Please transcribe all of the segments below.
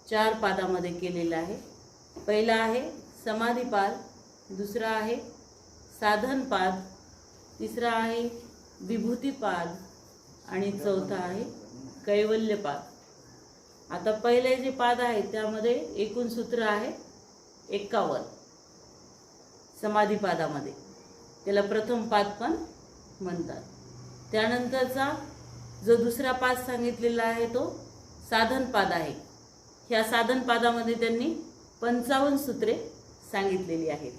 4 पादामध्ये केलेला आहे। पहिला आहे समाधिपाद, दुसरा आहे साधनपाद, तिसरा आहे विभूतिपाद आणि चौथा आहे कैवल्यपाद। आता पहिले जे पाद आहे त्यामध्ये एकूण सूत्र आहे 51 समाधिपादामध्ये, त्याला प्रथम पाद पण म्हणतात। त्यानंतरचा जो दुसरा पाद सांगितलेला आहे तो साधनपाद आहे। ह्या साधनपादामध्ये त्यांनी 55 सूत्रे सांगितलेली आहेत।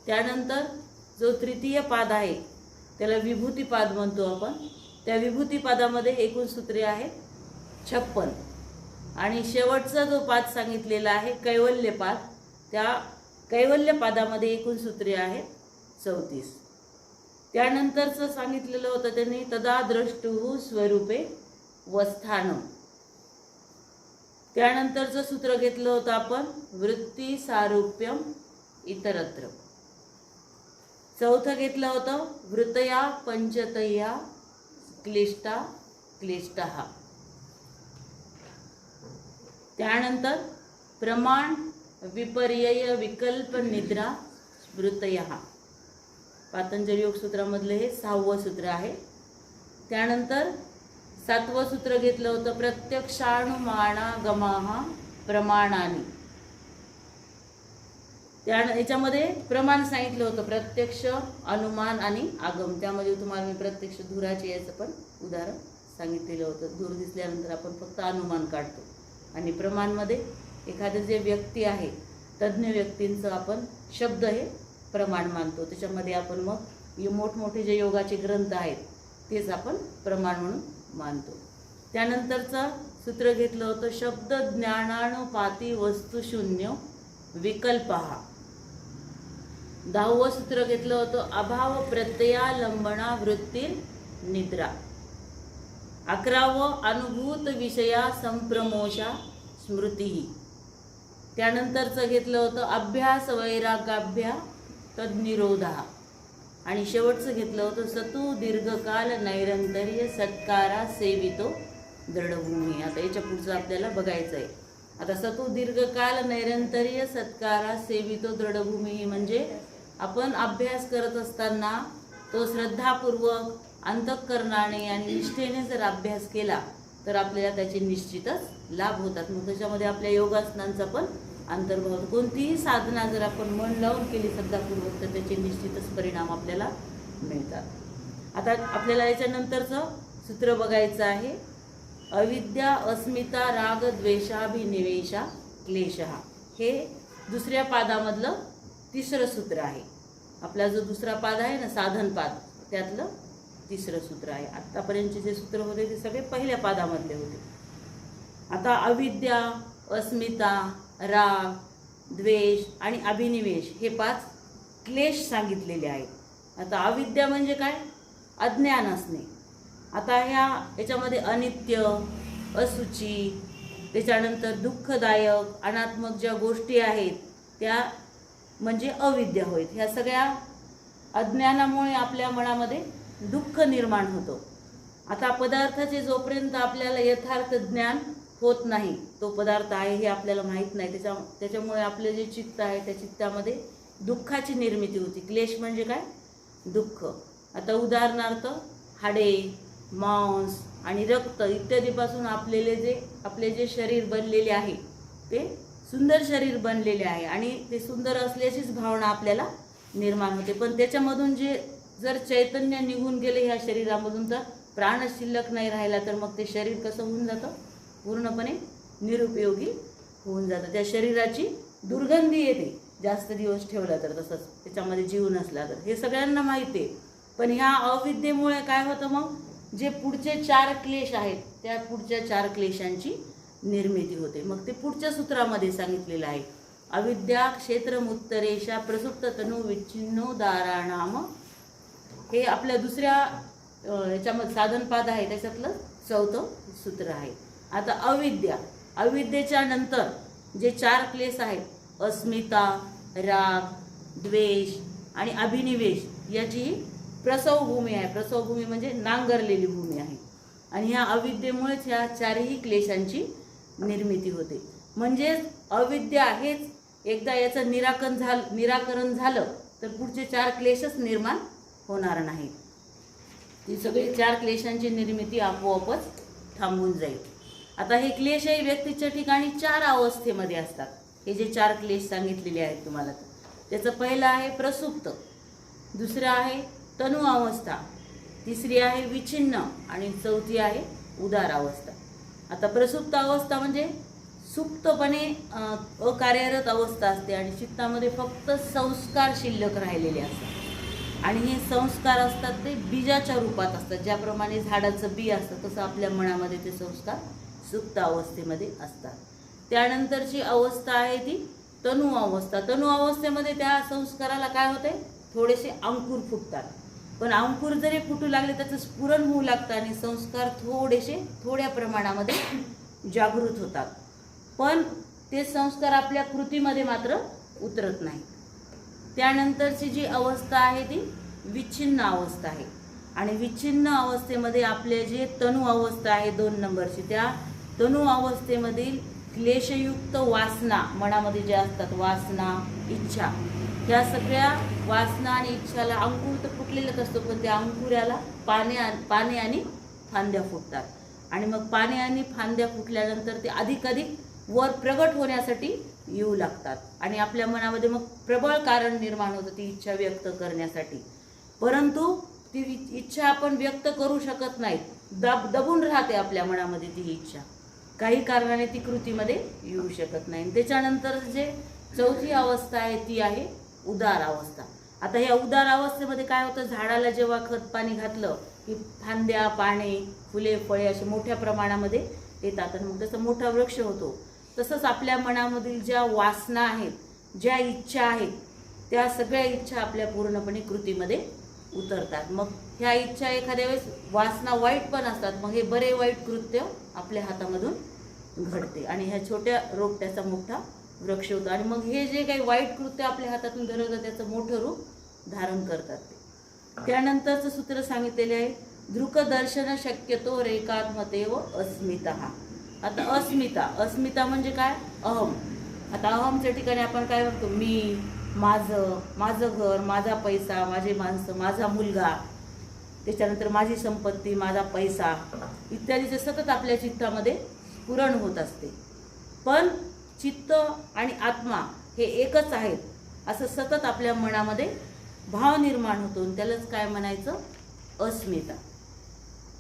त्यानंतर जो तृतीय पाद आहे त्याला विभूतिपाद म्हणतो आपण। त्या विभूतिपादामध्ये एकूण सूत्रे आहेत 56 आणि शेवटचा जो पाद सांगितलेला आहे कैवल्यपाद, त्या कैवल्यपादामध्ये एकूण सूत्रे आहेत 34। त्यानंतरचं सांगितलेलं होतं त्यांनी तदा द्रष्टुः स्वरूपे वस्थानम। त्यानंतरचं सूत्र घेतलं होतं आपण वृत्ती सारूप्यम इतरत्र। चौथं घेतलं होतं वृत्तया पंचतया क्लिष्टा क्लिष्टः। त्यानंतर प्रमाण विपर्यय विकल्प निद्रा वृत्तयः, पातंजली योग सूत्रामधले हे 6वं सूत्र आहे। त्यानंतर 7वं सूत्र घेतलं होतं प्रत्यक्षानुमानागमाः प्रमाणानि। याच्यामध्ये प्रमाण सांगितलं होतं प्रत्यक्ष, अनुमान आणि आगम। त्यामध्ये तुम्हाला मी प्रत्यक्ष धुराचे याचं पण उदाहरण सांगितलेलं होतं। धूर दिसल्यानंतर आपण फक्त अनुमान काढतो आणि प्रमाणमध्ये एखादे जे व्यक्ती आहे तज्ज्ञ व्यक्तींचं आपण शब्द हे प्रमाण मानतो। त्याच्यामध्ये आपण मग मोठमोठे जे योगाचे ग्रंथ आहेत तेच आपण प्रमाण म्हणून मानतो। त्यानंतरचं सूत्र घेतलं होतं शब्द ज्ञानानुपाती वस्तुशून्य विकल्पः। 10वं सूत्र घेतलं होतं अभाव प्रत्ययालंबना वृत्ती निद्रा। 11वं अनुभूत विषया संप्रमोषा स्मृती। त्यानंतरचं घेतलं होतं अभ्यास वैरागाभ्या तद्निरोधः आणि शेवटचं घेतलं होतं सतु दीर्घकाल नैरंतर्य सत्कारा सेवितो दृढभूमी। आता याच्या पुढचं आपल्याला बघायचं आहे। आता सतु दीर्घकाल नैरंतर्य सत्कारा सेवितो दृढभूमी म्हणजे आपण अभ्यास करत असताना तो श्रद्धापूर्वक अंतःकरणाने आणि निष्ठेने जर अभ्यास केला तर आपल्याला त्याचे निश्चितच लाभ होतात। मग त्याच्यामध्ये आपल्या योगासनांचा पण अंतर्भाव होतो। कोणतीही साधना जर आपण मन लावून केली श्रद्धापूर्वक तर त्याचे निश्चितच परिणाम आपल्याला मिळतात। आता आपल्याला याच्यानंतरचं सूत्र बघायचं आहे अविद्या अस्मिता राग द्वेषाभिनिवेशा क्लेशः। हे दुसऱ्या पादामधलं तिसरं सूत्र आहे। आपला जो दुसरा पाद आहे ना साधनपाद त्यातलं तिसरं सूत्र आहे। आतापर्यंतचे जे सूत्र होते ते सगळे पहिल्या पादामधले होते। आता अविद्या, अस्मिता, राग, द्वेष आणि अभिनिवेश हे 5 क्लेश सांगितलेले आहेत। आता अविद्या म्हणजे काय? अज्ञान असणे। आता याच्यामध्ये अनित्य, असुची, त्याच्यानंतर दुःखदायक, अनात्मक ज्या गोष्टी आहेत त्या म्हणजे अविद्या होईल। ह्या सगळ्या अज्ञानामुळे आपल्या मनामध्ये दुःख निर्माण होतो। आता पदार्थाचे जोपर्यंत आपल्याला यथार्थ ज्ञान होत नाही, तो पदार्थ आहे हे आपल्याला माहीत नाही, त्याच्यामुळे आपले जे चित्त आहे त्या चित्तामध्ये दुःखाची निर्मिती होती। क्लेश म्हणजे काय? दुःख। आता उदाहरणार्थ हाडे, मांस आणि रक्त इत्यादीपासून आपले जे शरीर बनलेले आहे ते सुंदर शरीर बनलेले आहे आणि ते सुंदर असल्याचीच भावना आपल्याला निर्माण होते। पण त्याच्यामधून जे जर चैतन्य निघून गेले ह्या शरीरामधून तर प्राण शिल्लक नाही राहिला तर मग ते शरीर कसं होऊन जातं? पूर्णपणे निरुपयोगी होऊन जातं। त्या शरीराची दुर्गंधी येते जास्त दिवस ठेवला तर, तसंच त्याच्यामध्ये जीव नसला तर। हे सगळ्यांना माहिती आहे। पण ह्या अविद्येमुळे काय होतं मग? जे पुढचे 4 क्लेश आहेत त्या पुढच्या 4 क्लेशांची निर्मिती होते। मग ते पुढच्या सूत्रामध्ये सांगितलेलं आहे अविद्या क्षेत्रमुत्तरेशा प्रसुप्त तनु विच्छिन्नोदाराणाम। हे आपल्या दुसऱ्या याच्यामध्ये साधनपाद आहे त्याच्यातलं 4थं सूत्र आहे। आता अविद्येच्या नंतर जे 4 क्लेश आहेत अस्मिता, राग, द्वेष आणि अभिनिवेश याची प्रसवभूमी आहे। प्रसवभूमी म्हणजे नांगरलेली भूमी आहे आणि ह्या अविद्येमुळेच ह्या 4ही क्लेशांची निर्मिती होते। म्हणजेच अविद्या हेच एकदा याचं निराकरण झालं तर पुढचे 4 क्लेशच निर्माण होणार नाहीत. ती सगळी 4 क्लेशांची निर्मिती आपोआपच थांबून जाईल. आता हे क्लेशही व्यक्तीच्या ठिकाणी 4 अवस्थेमध्ये असतात. हे जे 4 क्लेश सांगितलेले आहेत तुम्हाला, त्याचं पहिलं आहे प्रसुप्त, दुसरं आहे तनु अवस्था, तिसरी आहे विच्छिन्न आणि चौथी आहे उदार अवस्था. आता प्रसुप्त अवस्था म्हणजे सुप्तपणे अकार्यरत अवस्था असते आणि चित्तामध्ये फक्त संस्कार शिल्लक राहिलेले असतात आणि हे संस्कार असतात ते बीजाच्या रूपात असतात. ज्याप्रमाणे झाडाचं बी असतं तसं आपल्या मनामध्ये ते संस्कार सुप्त अवस्थेमध्ये असतात. त्यानंतरची अवस्था आहे ती तनु अवस्था. तनु अवस्थेमध्ये त्या संस्काराला काय होते, थोडेसे अंकुर फुटतात. पण अंकुर जरी फुटू लागले त्याचं स्फुरण होऊ लागतं आणि संस्कार थोड्या प्रमाणामध्ये जागृत होतात. पण ते संस्कार आपल्या कृतीमध्ये मात्र उतरत नाही. त्यानंतरची जी अवस्था आहे ती विच्छिन्न अवस्था आहे आणि विच्छिन्न अवस्थेमध्ये आपले जे तनु अवस्था आहे 2 नंबरची, त्या तनु अवस्थेमधील क्लेशयुक्त वासना मनामध्ये जे असतात, वासना, इच्छा, ह्या सगळ्या वासना आणि इच्छाला अंकुर तर फुटलेलंच असतो, पण त्या अंकुराला पाने आणि फांद्या फुटतात आणि मग पाने आणि फांद्या फुटल्यानंतर ते अधिक वर प्रगट होण्यासाठी येऊ लागतात आणि आपल्या मनामध्ये मग प्रबळ कारण निर्माण होतं ती इच्छा व्यक्त करण्यासाठी. परंतु ती इच्छा आपण व्यक्त करू शकत नाही, दबून राहते आपल्या मनामध्ये ती इच्छा, काही कारणाने ती कृतीमध्ये येऊ शकत नाही. त्याच्यानंतर जे चौथी अवस्था आहे ती आहे उदार अवस्था. आता ह्या उदार अवस्थेमध्ये काय होतं, झाडाला जेव्हा खत पाणी घातलं की फांद्या, पाने, फुले, फळे असे मोठ्या प्रमाणामध्ये येतात आणि मग त्याचा मोठा वृक्ष होतो. तसंच आपल्या मनामधील ज्या वासना आहेत, ज्या इच्छा आहेत, त्या सगळ्या इच्छा आपल्या पूर्णपणे कृतीमध्ये उतरतात. मग ह्या इच्छा एखाद्या वेळेस वासना वाईट पण असतात, मग हे बरे वाईट कृत्य आपल्या हातामधून घडते आणि ह्या छोट्या रोपट्याचा मोठा वृक्ष होतो आणि मग हे जे काही वाईट कृत्य आपल्या हातातून घडवतं त्याचं मोठं रूप धारण करतात ते. त्यानंतरचं सूत्र सांगितलेले आहे दृक्दर्शन शक्यतो रेकात्मतेव अस्मितः. आता अस्मिता म्हणजे काय, अहम. आता अहमच्या ठिकाणी आपण काय म्हणतो, मी, माझं घर, माझा पैसा, माझे माणसं, माझा मुलगा, त्याच्यानंतर माझी संपत्ती, माझा पैसा इत्यादीचे सतत आपल्या चित्तामध्ये स्फुरण होत असते. पण चित्त आणि आत्मा हे एकच आहेत असं सतत आपल्या मनामध्ये भाव निर्माण होतो, त्यालाच काय म्हणायचं, अस्मिता.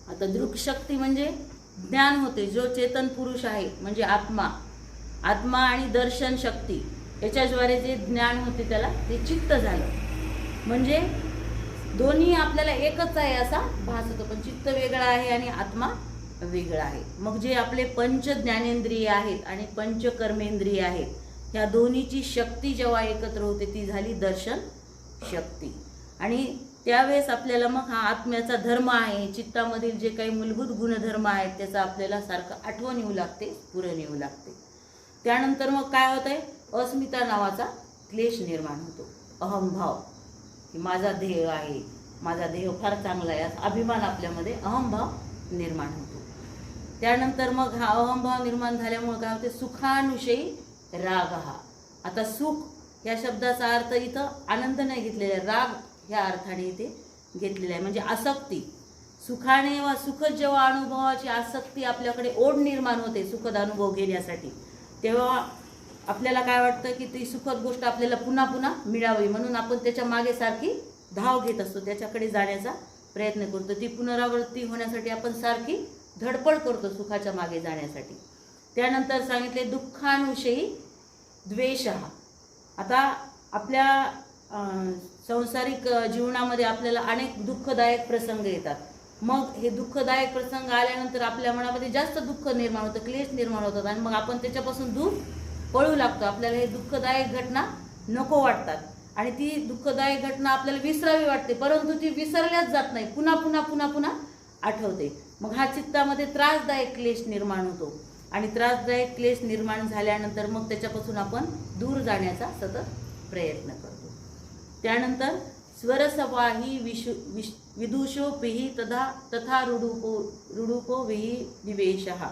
आता दृक्शक्ती म्हणजे ज्ञान होते, जो चेतन पुरुष आहे म्हणजे आत्मा आणि दर्शन शक्ती याच्याद्वारे जे ज्ञान होते त्याला ते चित्त झालं. म्हणजे दोन्ही आपल्याला एकच आहे असा भास होतो, पण चित्त वेगळा आहे आणि आत्मा वेगळा आहे. मग जे आपले पंच ज्ञानेंद्रिय आहेत आणि पंच कर्मेंद्रिय आहेत, ह्या दोन्हीची शक्ती जेव्हा एकत्र होते ती झाली दर्शन शक्ती. आणि त्यावेळेस आपल्याला मग हा आत्म्याचा धर्म आहे, चित्तामधील जे काही मूलभूत गुणधर्म आहेत त्याचा आपल्याला सारखं आठवण येऊ लागते, स्फुरण येऊ लागते. त्यानंतर मग काय होतंय, अस्मिता नावाचा क्लेश निर्माण होतो. अहमभाव, की माझा ध्येय आहे, माझा ध्येय फार चांगला आहे, असा अभिमान आपल्यामध्ये अहमभाव निर्माण होतो. त्यानंतर मग हा अहमभाव निर्माण झाल्यामुळे काय होते, सुखानुषयी राग. आता सुख या शब्दाचा अर्थ इथं आनंद नाही घेतलेला, राग ह्या अर्थाने इथे घेतलेला आहे. म्हणजे आसक्ती, सुखाने वा सुखद जेव्हा अनुभवाची आसक्ती आपल्याकडे ओढ निर्माण होते सुखद अनुभव घेण्यासाठी, तेव्हा आपल्याला काय वाटतं की ती सुखद गोष्ट आपल्याला पुन्हा पुन्हा मिळावी, म्हणून आपण त्याच्या मागे सारखी धाव घेत असतो, त्याच्याकडे जाण्याचा प्रयत्न करतो. ती पुनरावृत्ती होण्यासाठी आपण सारखी धडपड करतो सुखाच्या मागे जाण्यासाठी. त्यानंतर सांगितले दुःखानुषयी द्वेष. आता आपल्या सांसारिक जीवनामध्ये आपल्याला अनेक दुःखदायक प्रसंग येतात. मग हे दुःखदायक प्रसंग आल्यानंतर आपल्या मनामध्ये जास्त दुःख निर्माण होतं, क्लेश निर्माण होतात आणि मग आपण त्याच्यापासून दूर पळू लागतो. आपल्याला हे दुःखदायक घटना नको वाटतात आणि ती दुःखदायक घटना आपल्याला विसरावी वाटते, परंतु ती विसरल्याच जात नाही, पुन्हा पुन्हा पुन्हा पुन्हा आठवते. मग हा चित्तामध्ये त्रासदायक क्लेश निर्माण होतो आणि त्रासदायक क्लेश निर्माण झाल्यानंतर मग त्याच्यापासून आपण दूर जाण्याचा सतत प्रयत्न करतो. त्यानंतर स्वरसवाही विदुषोपिहि तथा रूढूपो विही निवेशः.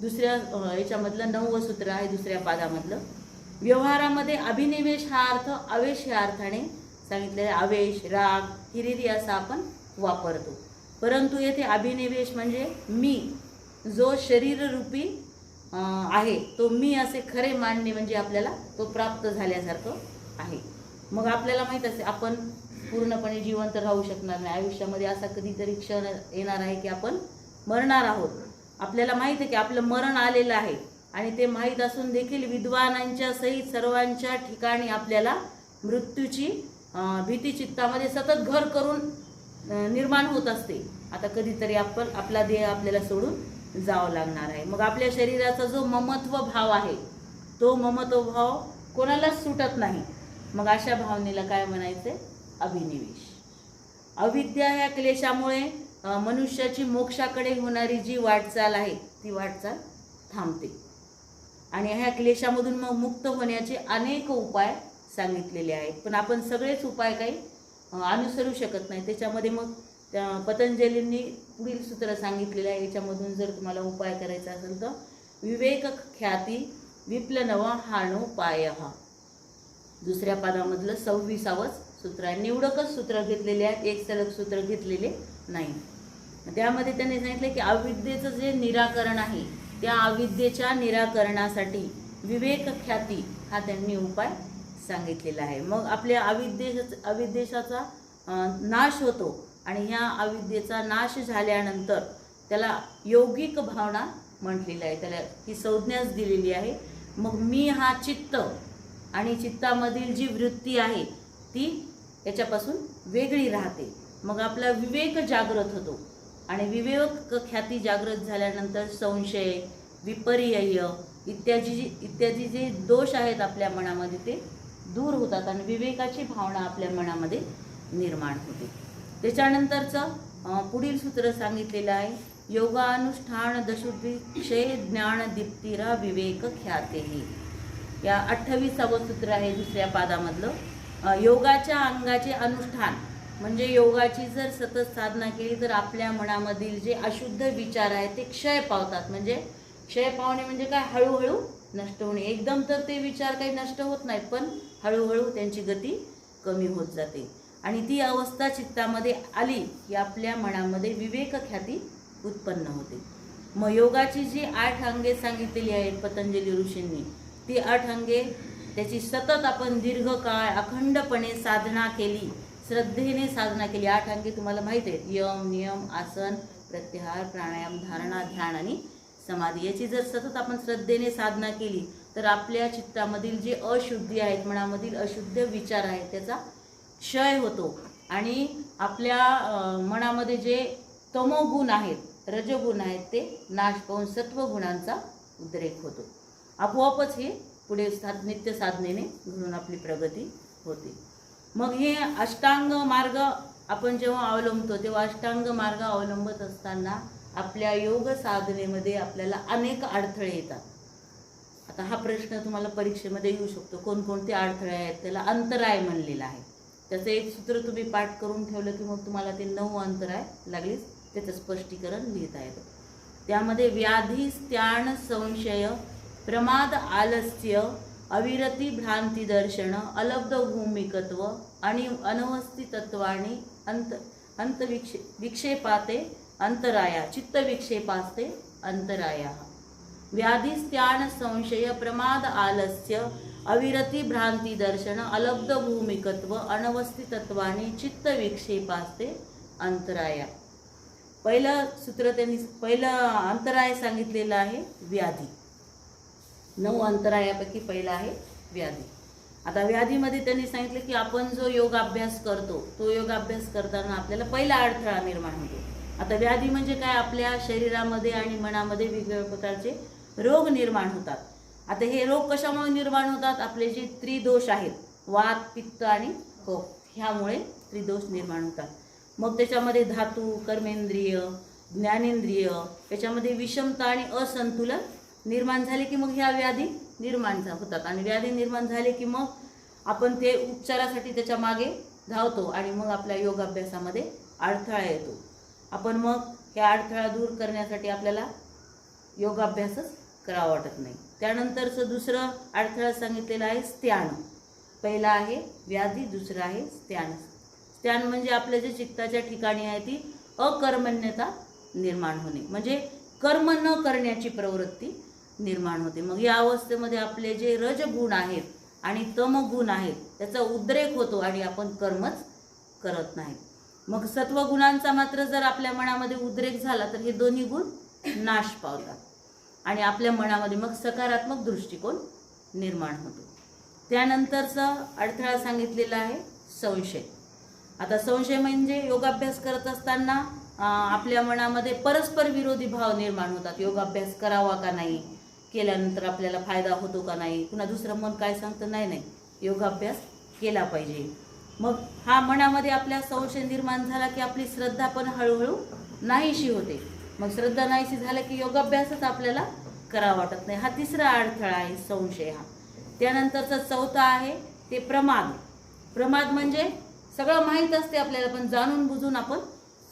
दुसऱ्या याच्यामधलं 9वं सूत्र आहे दुसऱ्या पादामधलं. व्यवहारामध्ये अभिनिवेश हा अर्थ आवेश या अर्थाने सांगितलेला आहे. आवेश, राग, हिरिरी असा आपण वापरतो. परंतु येथे अभिनिवेश म्हणजे मी, जो शरीररूपी आहे तो मी असे खरे मानणे म्हणजे आपल्याला तो प्राप्त झाल्यासारखं आहे. मग आपल्याला माहीत असते आपण पूर्णपणे जिवंत राहू शकणार नाही. आयुष्यामध्ये असा कधीतरी क्षण येणार आहे की आपण मरणार आहोत. आपल्याला माहीत आहे की आपलं मरण आलेलं आहे आणि ते माहीत असून देखील विद्वानांच्या सहित सर्वांच्या ठिकाणी आपल्याला मृत्यूची भीती चित्तामध्ये सतत घर करून निर्माण होत असते. आता कधीतरी आपण आपला देह आपल्याला सोडून जावं लागणार आहे. मग आपल्या शरीराचा जो ममत्व भाव आहे तो ममत्व भाव कोणालाच सुटत नाही. मग अशा भावनेला काय म्हणायचं? अभिनिवेश. अविद्या ह्या क्लेशामुळे मनुष्याची मोक्षाकडे होणारी जी वाटचाल आहे ती वाटचाल थांबते आणि ह्या क्लेशामधून मग मुक्त होण्याचे अनेक उपाय सांगितलेले आहेत. पण आपण सगळेच उपाय काही अनुसरू शकत नाही. त्याच्यामध्ये मग पतंजलींनी पुढील सूत्र सांगितलेलं आहे. याच्यामधून जर तुम्हाला उपाय करायचा असेल तर विवेक ख्याती विप्लनव हाणोपाय दुसऱ्या पादामधलं 26वं सूत्र आहे. निवडकच सूत्र घेतलेले आहेत, एक सलग सूत्र घेतलेले नाही. त्यामध्ये त्यांनी सांगितलं की अविद्येचं जे निराकरण आहे त्या अविद्येच्या निराकरणासाठी विवेक ख्याती हा त्यांनी उपाय सांगितलेला आहे. मग आपल्या अविद्येचा नाश होतो आणि ह्या अविद्येचा नाश झाल्यानंतर त्याला यौगिक भावना म्हटलेलं आहे. त्याला ही संज्ञाच दिलेली आहे. मग मी हा चित्त आणि चित्तामधील जी वृत्ती आहे ती याच्यापासून वेगळी राहते. मग आपला विवेक जागृत होतो आणि विवेक ख्याती जागृत झाल्यानंतर संशय, विपर्यय इत्यादी जे दोष आहेत आपल्या मनामध्ये ते दूर होतात आणि विवेकाची भावना आपल्या मनामध्ये निर्माण होते. त्याच्यानंतरचं पुढील सूत्र सांगितलेलं आहे. योगानुष्ठान दशुद्विक्षे ज्ञान दीप्तिरा विवेक ख्यातेही. या 28वं सूत्र आहे दुसऱ्या पादामधलं. योगाच्या अंगाचे अनुष्ठान म्हणजे योगाची जर सतत साधना केली तर आपल्या मनामधील जे अशुद्ध विचार आहेत ते क्षय पावतात. म्हणजे क्षय पावणे म्हणजे काय? हळूहळू नष्ट होणे. एकदम तर ते विचार काही नष्ट होत नाहीत, पण हळूहळू त्यांची गती कमी होत जाते आणि ती अवस्था चित्तामध्ये आली की आपल्या मनामध्ये विवेक ख्याती उत्पन्न होते. मग योगाची जी 8 अंगे सांगितलेली आहेत पतंजली ऋषींनी, ती 8 अंगे त्याची सतत आपण दीर्घकाळ अखंडपणे साधना केली, श्रद्धेने साधना केली. 8 अंगे तुम्हाला माहीत आहेत. यम, नियम, आसन, प्रत्याहार, प्राणायाम, धारणा, ध्यान आणि समाधी. याची जर सतत आपण श्रद्धेने साधना केली तर आपल्या चित्तामधील जे अशुद्धी आहेत, मनामधील अशुद्ध विचार आहेत त्याचा क्षय होतो आणि आपल्या मनामध्ये जे तमोगुण आहेत, रजोगुण आहेत ते नाश पावून सत्वगुणांचा उद्रेक होतो. आपोआपच हे पुढे नित्य साधनेने घडून आपली प्रगती होते. मग हे अष्टांग मार्ग आपण जेव्हा अवलंबतो तेव्हा अष्टांग मार्ग अवलंबत असताना आपल्या योग साधनेमध्ये आपल्याला अनेक अडथळे येतात. आता हा प्रश्न तुम्हाला परीक्षेमध्ये येऊ शकतो. कोणकोणते अडथळे आहेत? त्याला अंतराय म्हणलेलं आहे. त्याचं एक सूत्र तुम्ही पाठ करून ठेवलं की मग तुम्हाला ते 9 अंतराय लागलीच त्याचं स्पष्टीकरण लिहिता येतं. त्यामध्ये व्याधी, स्त्याण, संशय, प्रमाद, आलस्य, अविरती, भ्रांती दर्शन, अलब्ध भूमिकत्व आणि अनवस्थितत्वानी विक्षेपाते अंतराया, चित्त विक्षेपास्ते अंतराया. व्याधी, स्त्याण, संशय, प्रमाद, आलस्य, अविरती, भ्रांती दर्शन, अलब्ध भूमिकत्व, अनवस्थितत्वानी चित्त विक्षेपास्ते अंतराया. पहिलं सूत्र त्यांनी पहिलं अंतराय सांगितलेलं आहे व्याधी. 9 अंतरायापैकी पहिला आहे व्याधी. आता व्याधीमध्ये त्यांनी सांगितलं की आपण जो योगाभ्यास करतो तो योगाभ्यास करताना आपल्याला पहिला अडथळा निर्माण होतो. आता व्याधी म्हणजे काय? आपल्या शरीरामध्ये आणि मनामध्ये वेगवेगळ्या प्रकारचे रोग निर्माण होतात. आता हे रोग कशामुळे निर्माण होतात? आपले जे त्रिदोष आहेत, वात, पित्त आणि कफ, ह्यामुळे त्रिदोष निर्माण होतात. मग त्याच्यामध्ये धातू, कर्मेंद्रिय, ज्ञानेंद्रिय याच्यामध्ये विषमता आणि असंतुलन निर्माण झाले की मग ह्या व्याधी निर्माण होतात आणि व्याधी निर्माण झाले की मग आपण ते उपचारासाठी त्याच्या मागे धावतो आणि मग आपल्या योगाभ्यासामध्ये अडथळा येतो. आपण मग हे अडथळा दूर करण्यासाठी आपल्याला योगाभ्यासच करावा वाटत नाही. त्यानंतरचं दुसरं अडथळा सांगितलेलं आहे स्त्यान. पहिला आहे व्याधी, दुसरं आहे स्त्यान. स्त्यान म्हणजे आपल्या जे चित्ताच्या ठिकाणी आहे ती अकर्मण्यता निर्माण होणे, म्हणजे कर्म न करण्याची प्रवृत्ती निर्माण होते. मग या अवस्थेमध्ये आपले जे रजगुण आहेत आणि तमगुण आहेत त्याचा उद्रेक होतो आणि आपण कर्मच करत नाही. मग सत्वगुणांचा मात्र जर आपल्या मनामध्ये उद्रेक झाला तर हे दोन्ही गुण नाश पावतात आणि आपल्या मनामध्ये मग सकारात्मक दृष्टिकोन निर्माण होतो. त्यानंतरचा अडथळा सांगितलेला आहे संशय. आता संशय म्हणजे योगाभ्यास करत असताना आपल्या मनामध्ये परस्पर विरोधी भाव निर्माण होतात. योगाभ्यास करावा का नाही, केल्यानंतर आपल्याला फायदा होतो का नाही, पुन्हा दुसरं मन काय सांगतं, नाही योगाभ्यास केला पाहिजे. मग हा मनामध्ये आपल्या संशय निर्माण झाला की आपली श्रद्धा पण हळूहळू नाहीशी होते. मग श्रद्धा नाहीशी झालं की योगाभ्यासच आपल्याला करावा वाटत नाही. हा तिसरा अडथळा आहे संशय हा. त्यानंतरचा चौथा आहे ते प्रमाद. प्रमाद म्हणजे सगळं माहीत असते आपल्याला पण जाणून बुजून आपण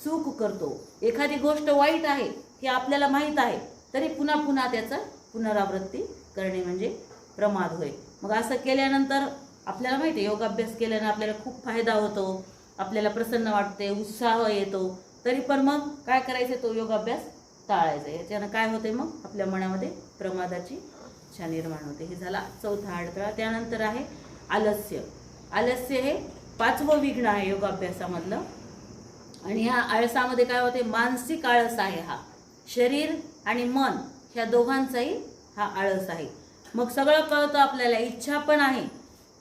चूक करतो. एखादी गोष्ट वाईट आहे हे आपल्याला माहीत आहे तरी पुन्हा पुन्हा त्याचं पुनरावृत्ती करणे म्हणजे प्रमाद होय. मग असं केल्यानंतर आपल्याला माहिती आहे योगाभ्यास केल्यानं आपल्याला खूप फायदा होतो, आपल्याला प्रसन्न वाटते, उत्साह येतो, तरी पण मग काय करायचं, तो योगाभ्यास टाळायचा. याच्यानं काय होते, मग आपल्या मनामध्ये प्रमादाची इच्छा निर्माण होते. हे झाला चौथा अडथळा. त्यानंतर आहे आलस्य. आलस्य हे पाचवं विघ्न आहे योगाभ्यासामधलं. आणि ह्या आळसामध्ये काय होते, मानसिक आळस आहे हा. शरीर आणि मन ह्या दोघांचाही हा आळस आहे. मग सगळं कळतं आपल्याला, इच्छा पण आहे,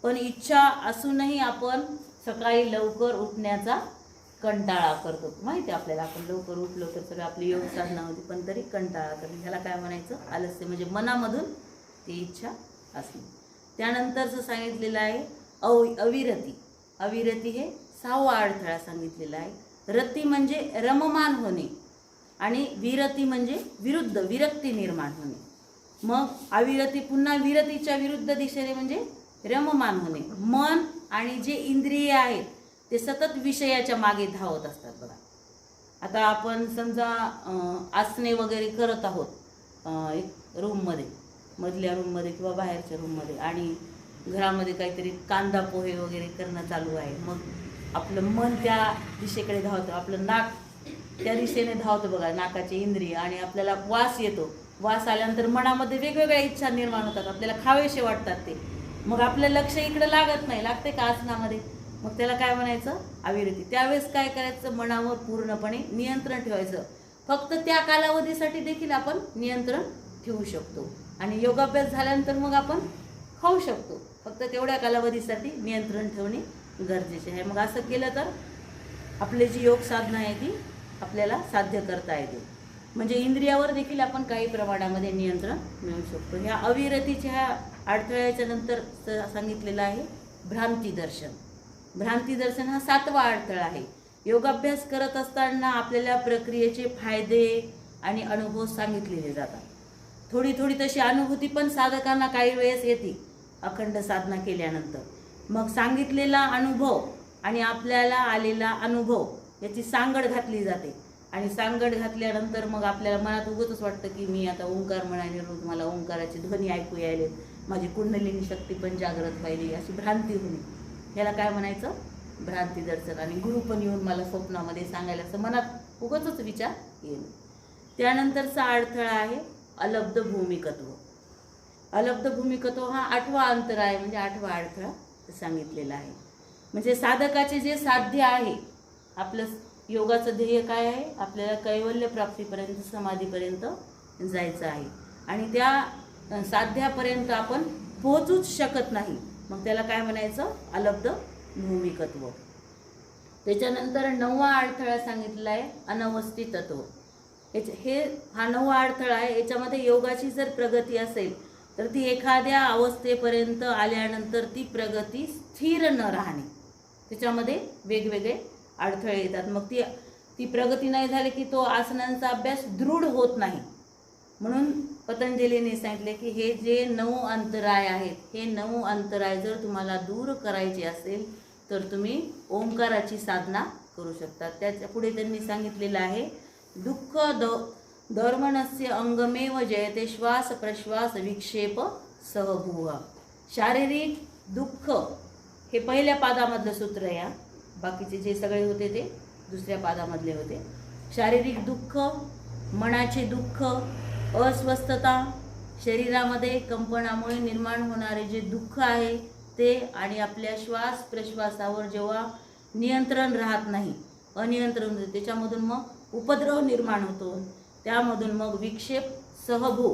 पण इच्छा असूनही आपण सकाळी लवकर उठण्याचा कंटाळा करतो. माहिती आहे आपल्याला, आपण लवकर उठलो तर सगळं आपली योग साधना होती, पण तरी कंटाळा करतो. ह्याला काय म्हणायचं, आलस्य. म्हणजे मनामधून ती इच्छा असली. त्यानंतरचं सांगितलेलं आहे अविरती. अविरती हे 6वा अडथळा सांगितलेला आहे. रती म्हणजे रममान होणे आणि विरती म्हणजे विरुद्ध विरक्ती निर्माण होणे. मग अविरती पुन्हा विरतीच्या विरुद्ध दिशेने म्हणजे रममान होणे. मन आणि जे इंद्रिय आहेत ते सतत विषयाच्या मागे धावत असतात. बघा, आता आपण समजा आसने वगैरे करत आहोत एक रूममध्ये, मधल्या रूममध्ये किंवा बाहेरच्या रूममध्ये, आणि घरामध्ये काहीतरी कांदा पोहे वगैरे करणं चालू आहे. मग आपलं मन त्या दिशेकडे धावतं, आपलं नाक त्या दिशेने धावतं बघा, नाकाचे इंद्रिय, आणि आपल्याला वास येतो. वास आल्यानंतर मनामध्ये वेगवेगळ्या इच्छा निर्माण होतात, आपल्याला खावेसे वाटतात ते. मग आपलं लक्ष इकडं लागत नाही, लागते का आसनामध्ये, मग त्याला काय म्हणायचं, अविरती. त्यावेळेस काय करायचं, मनावर पूर्णपणे नियंत्रण ठेवायचं. फक्त त्या कालावधीसाठी देखील आपण नियंत्रण ठेवू शकतो. आणि योगाभ्यास झाल्यानंतर मग आपण खाऊ शकतो, फक्त तेवढ्या कालावधीसाठी नियंत्रण ठेवणे गरजेचे आहे. मग असं केलं तर आपली जी योग साधना आहे ती आपल्याला साध्य करता येते. म्हणजे इंद्रियावर देखील आपण काही प्रमाणामध्ये नियंत्रण मिळवू शकतो. ह्या अविरतीच्या अडथळ्याच्या नंतर सांगितलेलं आहे भ्रांती दर्शन. भ्रांती दर्शन हा 7वा अडथळा आहे. योगाभ्यास करत असताना आपल्याला प्रक्रियेचे फायदे आणि अनुभव सांगितलेले जातात. थोडी थोडी तशी अनुभूती पण साधकांना काही वेळेस येते अखंड साधना केल्यानंतर. मग सांगितलेला अनुभव आणि आपल्याला आलेला अनुभव याची सांगड घातली जाते. आणि सांगड घातल्यानंतर मग आपल्याला मनात उगतच वाटतं की मी आता ओंकार म्हणाले, रोज मला ओंकाराचे ध्वनी ऐकू यायले, माझी कुंडलिनी शक्ती पण जागृत व्हायली, अशी भ्रांती होणे. ह्याला काय म्हणायचं, भ्रांती दर्शन. आणि गुरु पण येऊन मला स्वप्नामध्ये सांगायला, असं मनात उगतच विचार येईल. त्यानंतरचा अडथळा आहे अलब्ध भूमिकत्व. अलब्ध भूमिकत्व हा 8वा अंतर आहे, म्हणजे 8वा अडथळा सांगितलेला आहे. म्हणजे साधकाचे जे साध्य आहे, आपलं योगाचं ध्येय काय आहे, आपल्याला कैवल्य प्राप्तीपर्यंत, समाधीपर्यंत जायचं आहे. आणि त्या साध्यापर्यंत आपण पोहोचूच शकत नाही, मग त्याला काय म्हणायचं, अलब्ध भूमिकत्व. त्याच्यानंतर 9वा अडथळा सांगितलेला आहे अनवस्थी तत्व. हा 9वा अडथळा आहे. याच्यामध्ये योगाची जर प्रगती असेल तर ती एखाद्या अवस्थेपर्यंत आल्यानंतर ती प्रगती स्थिर न राहणे, त्याच्यामध्ये वेगवेगळे अडथळे येतात. मग ती प्रगती नाही झाली की तो आसनांचा अभ्यास दृढ होत नाही. म्हणून पतंजलीने सांगितले की हे जे 9 अंतराय आहेत, हे 9 अंतराय जर तुम्हाला दूर करायचे असेल तर तुम्ही ओंकाराची साधना करू शकता. त्याच्या पुढे त्यांनी सांगितलेलं आहे धर्मणस्य अंगमेव जयते श्वास प्रश्वास विक्षेप सहभूह. शारीरिक दुःख हे पहिल्या पादामधलं सूत्र आहे. बाकीचे जे सगळे होते ते दुसऱ्या पादामधले होते. शारीरिक दुःख, मनाचे दुःख, अस्वस्थता, शरीरामध्ये कंपनामुळे निर्माण होणारे जे दुःख आहे ते, आणि आपल्या श्वास प्रश्वासावर जेव्हा नियंत्रण राहत नाही, अनियंत्रण होते, त्याच्यामधून मग उपद्रव निर्माण होतो. त्यामधून मग विक्षेप सहभू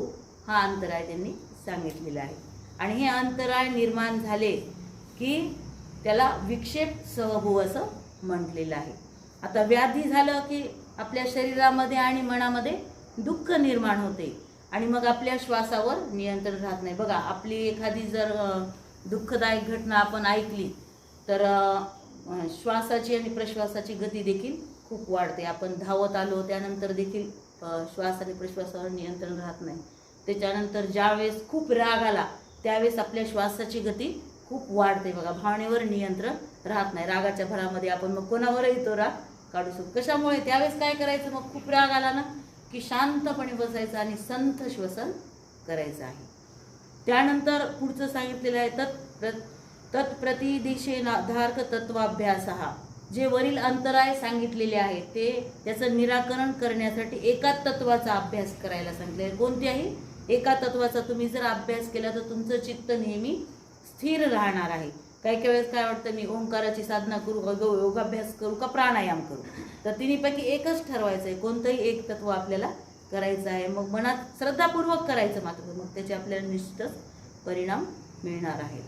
हा अंतराय त्यांनी सांगितलेला आहे. आणि हे अंतराय निर्माण झाले की त्याला विक्षेप सहभू असं म्हटलेलं आहे. आता व्याधी झालं की आपल्या शरीरामध्ये आणि मनामध्ये दुःख निर्माण होते आणि मग आपल्या श्वासावर नियंत्रण राहत नाही. बघा, आपली एखादी जर दुःखदायक घटना आपण ऐकली तर श्वासाची आणि प्रश्वासाची गती देखील खूप वाढते. आपण धावत आलो त्यानंतर देखील श्वास आणि प्रश्वासावर नियंत्रण राहत नाही. त्याच्यानंतर ज्यावेळेस खूप राग आला त्यावेळेस आपल्या श्वासाची गती खूप वाढते. बघा, भावनेवर नियंत्रण राहत नाही. रागाच्या भरामध्ये आपण मग कोणावरही तो राग काढू शकतो. कशामुळे? त्यावेळेस काय करायचं? मग खूप राग आला ना की शांतपणे बसायचं आणि संथ श्वसन करायचं आहे. त्यानंतर पुढचं सांगितलेलं आहे तत्प्रतिदिशेनाधार्क तत्वाभ्यास. जे वरील अंतराय सांगितलेले आहेत ते त्याचं निराकरण करण्यासाठी एका तत्वाचा अभ्यास करायला सांगितले. कोणत्याही एका तत्वाचा तुम्ही जर अभ्यास केला तर तुमचं चित्त नेहमी स्थिर राहणार आहे. काही काही वेळेस काय वाटतं, मी ओंकाराची साधना करू का, योगाभ्यास करू का, प्राणायाम करू, तर तिन्हीपैकी एकच ठरवायचं आहे. कोणतंही एक तत्व आपल्याला करायचं आहे. मग मनात श्रद्धापूर्वक करायचं मात्र, मग त्याचे आपल्याला निश्चितच परिणाम मिळणार आहे.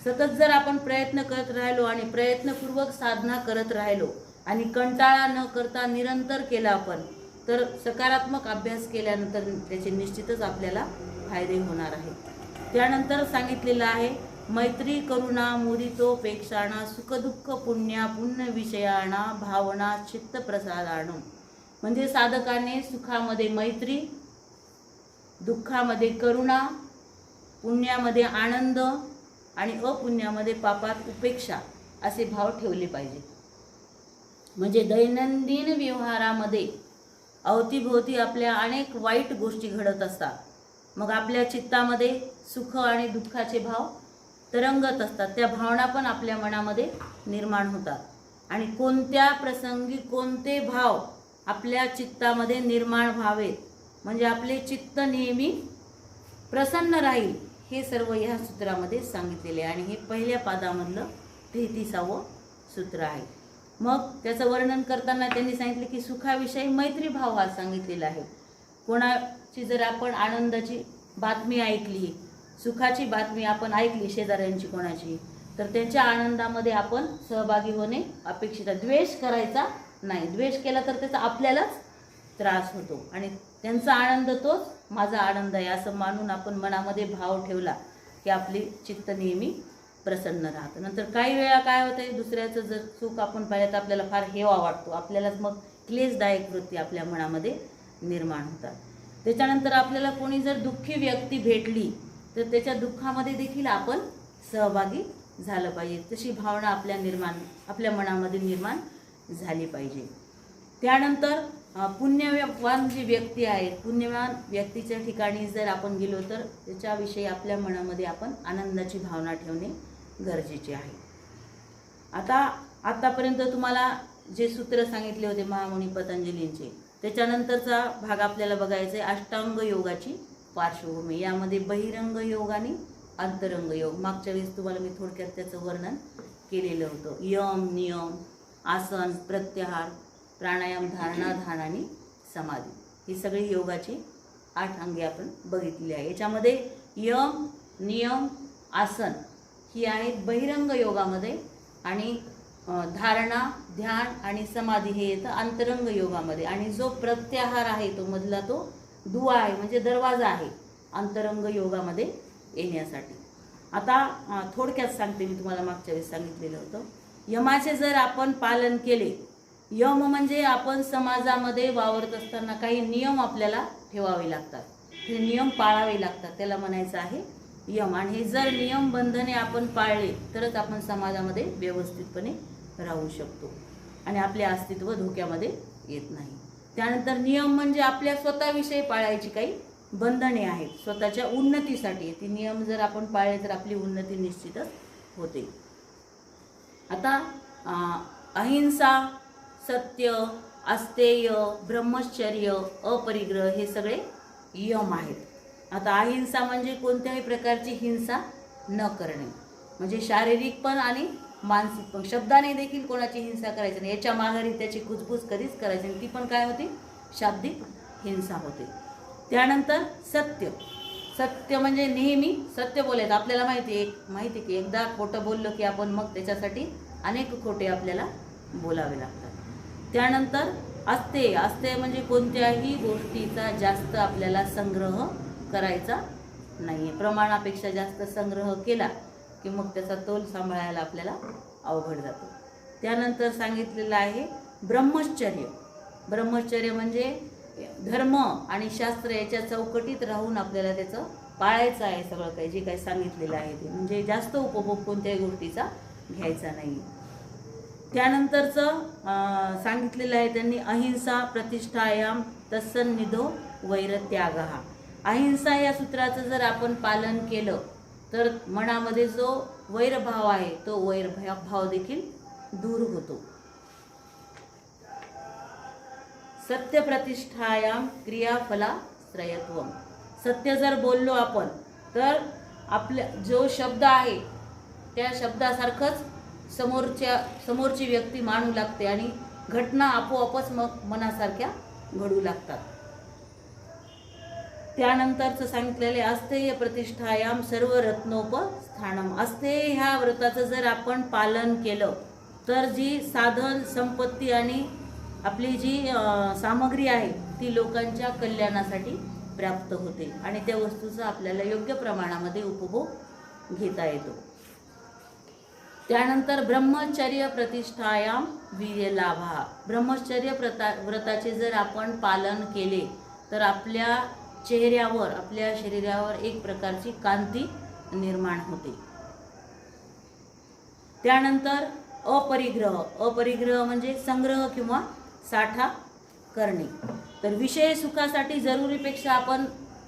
सतत जर आपण प्रयत्न करत राहिलो आणि प्रयत्नपूर्वक साधना करत राहिलो आणि कंटाळा न करता निरंतर केला आपण, तर सकारात्मक अभ्यास केल्यानंतर त्याचे निश्चितच आपल्याला फायदे होणार आहेत. त्यानंतर सांगितलेलं आहे मैत्री करुणा मुदितोपेक्षाणा सुखदुःख पुण्या पुण्य विषयाणा भावना चित्त प्रसादाणू. म्हणजे साधकाने सुखामध्ये मैत्री, दुःखामध्ये करुणा, पुण्यामध्ये आनंद आणि अपुण्यामध्ये पापात उपेक्षा असे भाव ठेवले पाहिजे. म्हणजे दैनंदिन व्यवहारामध्ये अवतीभोवती आपल्या अनेक वाईट गोष्टी घडत असतात. मग आपल्या चित्तामध्ये सुख आणि दुःखाचे भाव तरंगत असतात. त्या भावना पण आपल्या मनामध्ये निर्माण होतात. आणि कोणत्या प्रसंगी कोणते भाव आपल्या चित्तामध्ये निर्माण व्हावेत म्हणजे आपले चित्त नेहमी प्रसन्न राहील, हे सर्व ह्या सूत्रामध्ये सांगितलेले आहे. आणि हे पहिल्या पादामधलं 33वं सूत्र आहे. मग त्याचं वर्णन करताना त्यांनी सांगितले की सुखाविषयी मैत्री भाव हा सांगितलेला आहे. कोणाची जर आपण आनंदाची बातमी ऐकली, सुखाची बातमी आपण ऐकली शेजाऱ्यांची कोणाची, तर त्यांच्या आनंदामध्ये आपण सहभागी होणे अपेक्षित आहे. द्वेष करायचा नाही. द्वेष केला तर त्याचा आपल्यालाच त्रास होतो आणि त्यांचा आनंद तोच माझा आनंद आहे असं मानून आपण मनामध्ये भाव ठेवला की आपली चित्त नेहमी प्रसन्न राहतं. नंतर काही वेळा काय होतं, दुसऱ्याचं जर सुख आपण पाहिलं तर आपल्याला फार हेवा वाटतो, आपल्यालाच मग क्लेशदायक वृत्ती आपल्या मनामध्ये निर्माण होतात. त्याच्यानंतर आपल्याला कोणी जर दुःखी व्यक्ती भेटली तर त्याच्या दुःखामध्ये देखील आपण सहभागी झालं पाहिजे. तशी भावना आपल्या मनामध्ये निर्माण झाली पाहिजे. त्यानंतर पुण्यवान जी व्यक्ती आहे, पुण्यवान व्यक्तीच्या ठिकाणी जर आपण गेलो तर त्याच्याविषयी आपल्या मनामध्ये आपण आनंदाची भावना ठेवणे गरजेचे आहे. आतापर्यंत तुम्हाला जे सूत्र सांगितले होते महामुनी पतंजलींचे, त्याच्यानंतरचा भाग आपल्याला बघायचा आहे अष्टांग योगाची पार्श्वभूमी. यामध्ये बहिरंग योग आणि अंतरंग योग. मागच्या वेळेस तुम्हाला मी थोडक्यात त्याचं वर्णन केलेलं होतं. यम, नियम, आसन, प्रत्याहार, प्राणायाम, धारणा, ध्यान आणि समाधी ही सगळी योगाची 8 अंगे आपण बघितली आहे. याच्यामध्ये यम, नियम, आसन ही आहेत बहिरंग योगामध्ये आणि धारणा, ध्यान आणि समाधी हे येतं अंतरंग योगामध्ये. आणि जो प्रत्याहार आहे तो मधला तो दुवा आहे म्हणजे दरवाजा आहे अंतरंग योगामध्ये येण्यासाठी. आता थोडक्यात सांगते मी तुम्हाला. मागच्या वेळेस सांगितलेलं होतं यमाचे जर आपण पालन केले, यम म्हणजे आपण समाजामध्ये वावरत असताना काही नियम आपल्याला ठेवावे लागतात, हे नियम पाळावे लागतात, त्याला म्हणायचं आहे यम. आणि हे जर नियम बंधने आपण पाळले तरच आपण समाजामध्ये व्यवस्थितपणे राहू शकतो आणि आपले अस्तित्व धोक्यामध्ये येत नाही. त्यानंतर नियम म्हणजे आपल्या स्वतःविषयी पाळायची काही बंधने आहेत, स्वतःच्या उन्नतीसाठी. ती नियम जर आपण पाळले तर आपली उन्नती निश्चितच होते. आता अहिंसा, सत्य, अस्तेय, ब्रह्मचर्य, अपरिग्रह हे सगळे यम आहेत. आता अहिंसा म्हणजे कोणत्याही प्रकारची हिंसा न करणे, म्हणजे शारीरिक पण आणि मानसिक पण. शब्दाने देखील कोणाची हिंसा करायची नाही, याच्या माघारी त्याची कुजबूज कधीच करायची नाही, ती पण काय होती? शाब्दिक हिंसा होते. त्यानंतर सत्य. सत्य म्हणजे नेहमी सत्य बोलायचं. आपल्याला माहिती की एकदा खोटं बोललं की आपण मग त्याच्यासाठी अनेक खोटे आपल्याला बोलावे लागतात. त्यानंतर अस्तेय. अस्तेय म्हणजे कोणत्याही गोष्टीचा जास्त आपल्याला संग्रह करायचा नाही. प्रमाणापेक्षा जास्त संग्रह केला की मग त्याचा तोल सांभाळायला आपल्याला अवघड जातो. त्यानंतर सांगितलेलं आहे ब्रह्मचर्य. ब्रह्मचर्य म्हणजे धर्म आणि शास्त्र याच्या चौकटीत राहून आपल्याला त्याचं पाळायचं आहे. सगळं काही जे काही सांगितलेलं आहे ते, म्हणजे जास्त उपभोग कोणत्याही गोष्टीचा घ्यायचा नाही. त्यानंतरचं सांगितलेलं आहे त्यांनी अहिंसा प्रतिष्ठायाम तत्सन्निधो वैरत्यागः. अहिंसा या सूत्राचं जर आपण पालन केलं तर मनामध्ये जो वैरभाव आहे तो वैरभाव देखील दूर होतो. सत्य प्रतिष्ठायाम क्रियाफलाश्रयत्वम. सत्य जर बोललो आपण तर आपल्या जो शब्द आहे त्या शब्दासारखंच समोरची व्यक्ती मानू लागते आणि घटना आपोआपच मग मनासारख्या घडू लागतात. त्यानंतरचं सांगितलेले अस्तेय प्रतिष्ठायाम सर्व रत्नोपस्थानम. अस्तेय ह्या व्रताचं जर आपण पालन केलं तर जी साधन संपत्ती आणि आपली जी सामग्री आहे ती लोकांच्या कल्याणासाठी प्राप्त होते आणि त्या वस्तूचा आपल्याला योग्य प्रमाणामध्ये उपभोग घेता येतो. त्यानंतर ब्रह्मचर्य प्रतिष्ठायाम वीर्यलाभः. ब्रह्मचर्य व्रताचे जर आपण पालन केले तर आपल्या चेहऱ्यावर, आपल्या शरीरावर एक प्रकारची कांती निर्माण होते. त्यानंतर अपरिग्रह. अपरिग्रह म्हणजे संग्रह किंवा साठा करणे. तर विषय सुखासाठी जरुरीपेक्षा आपण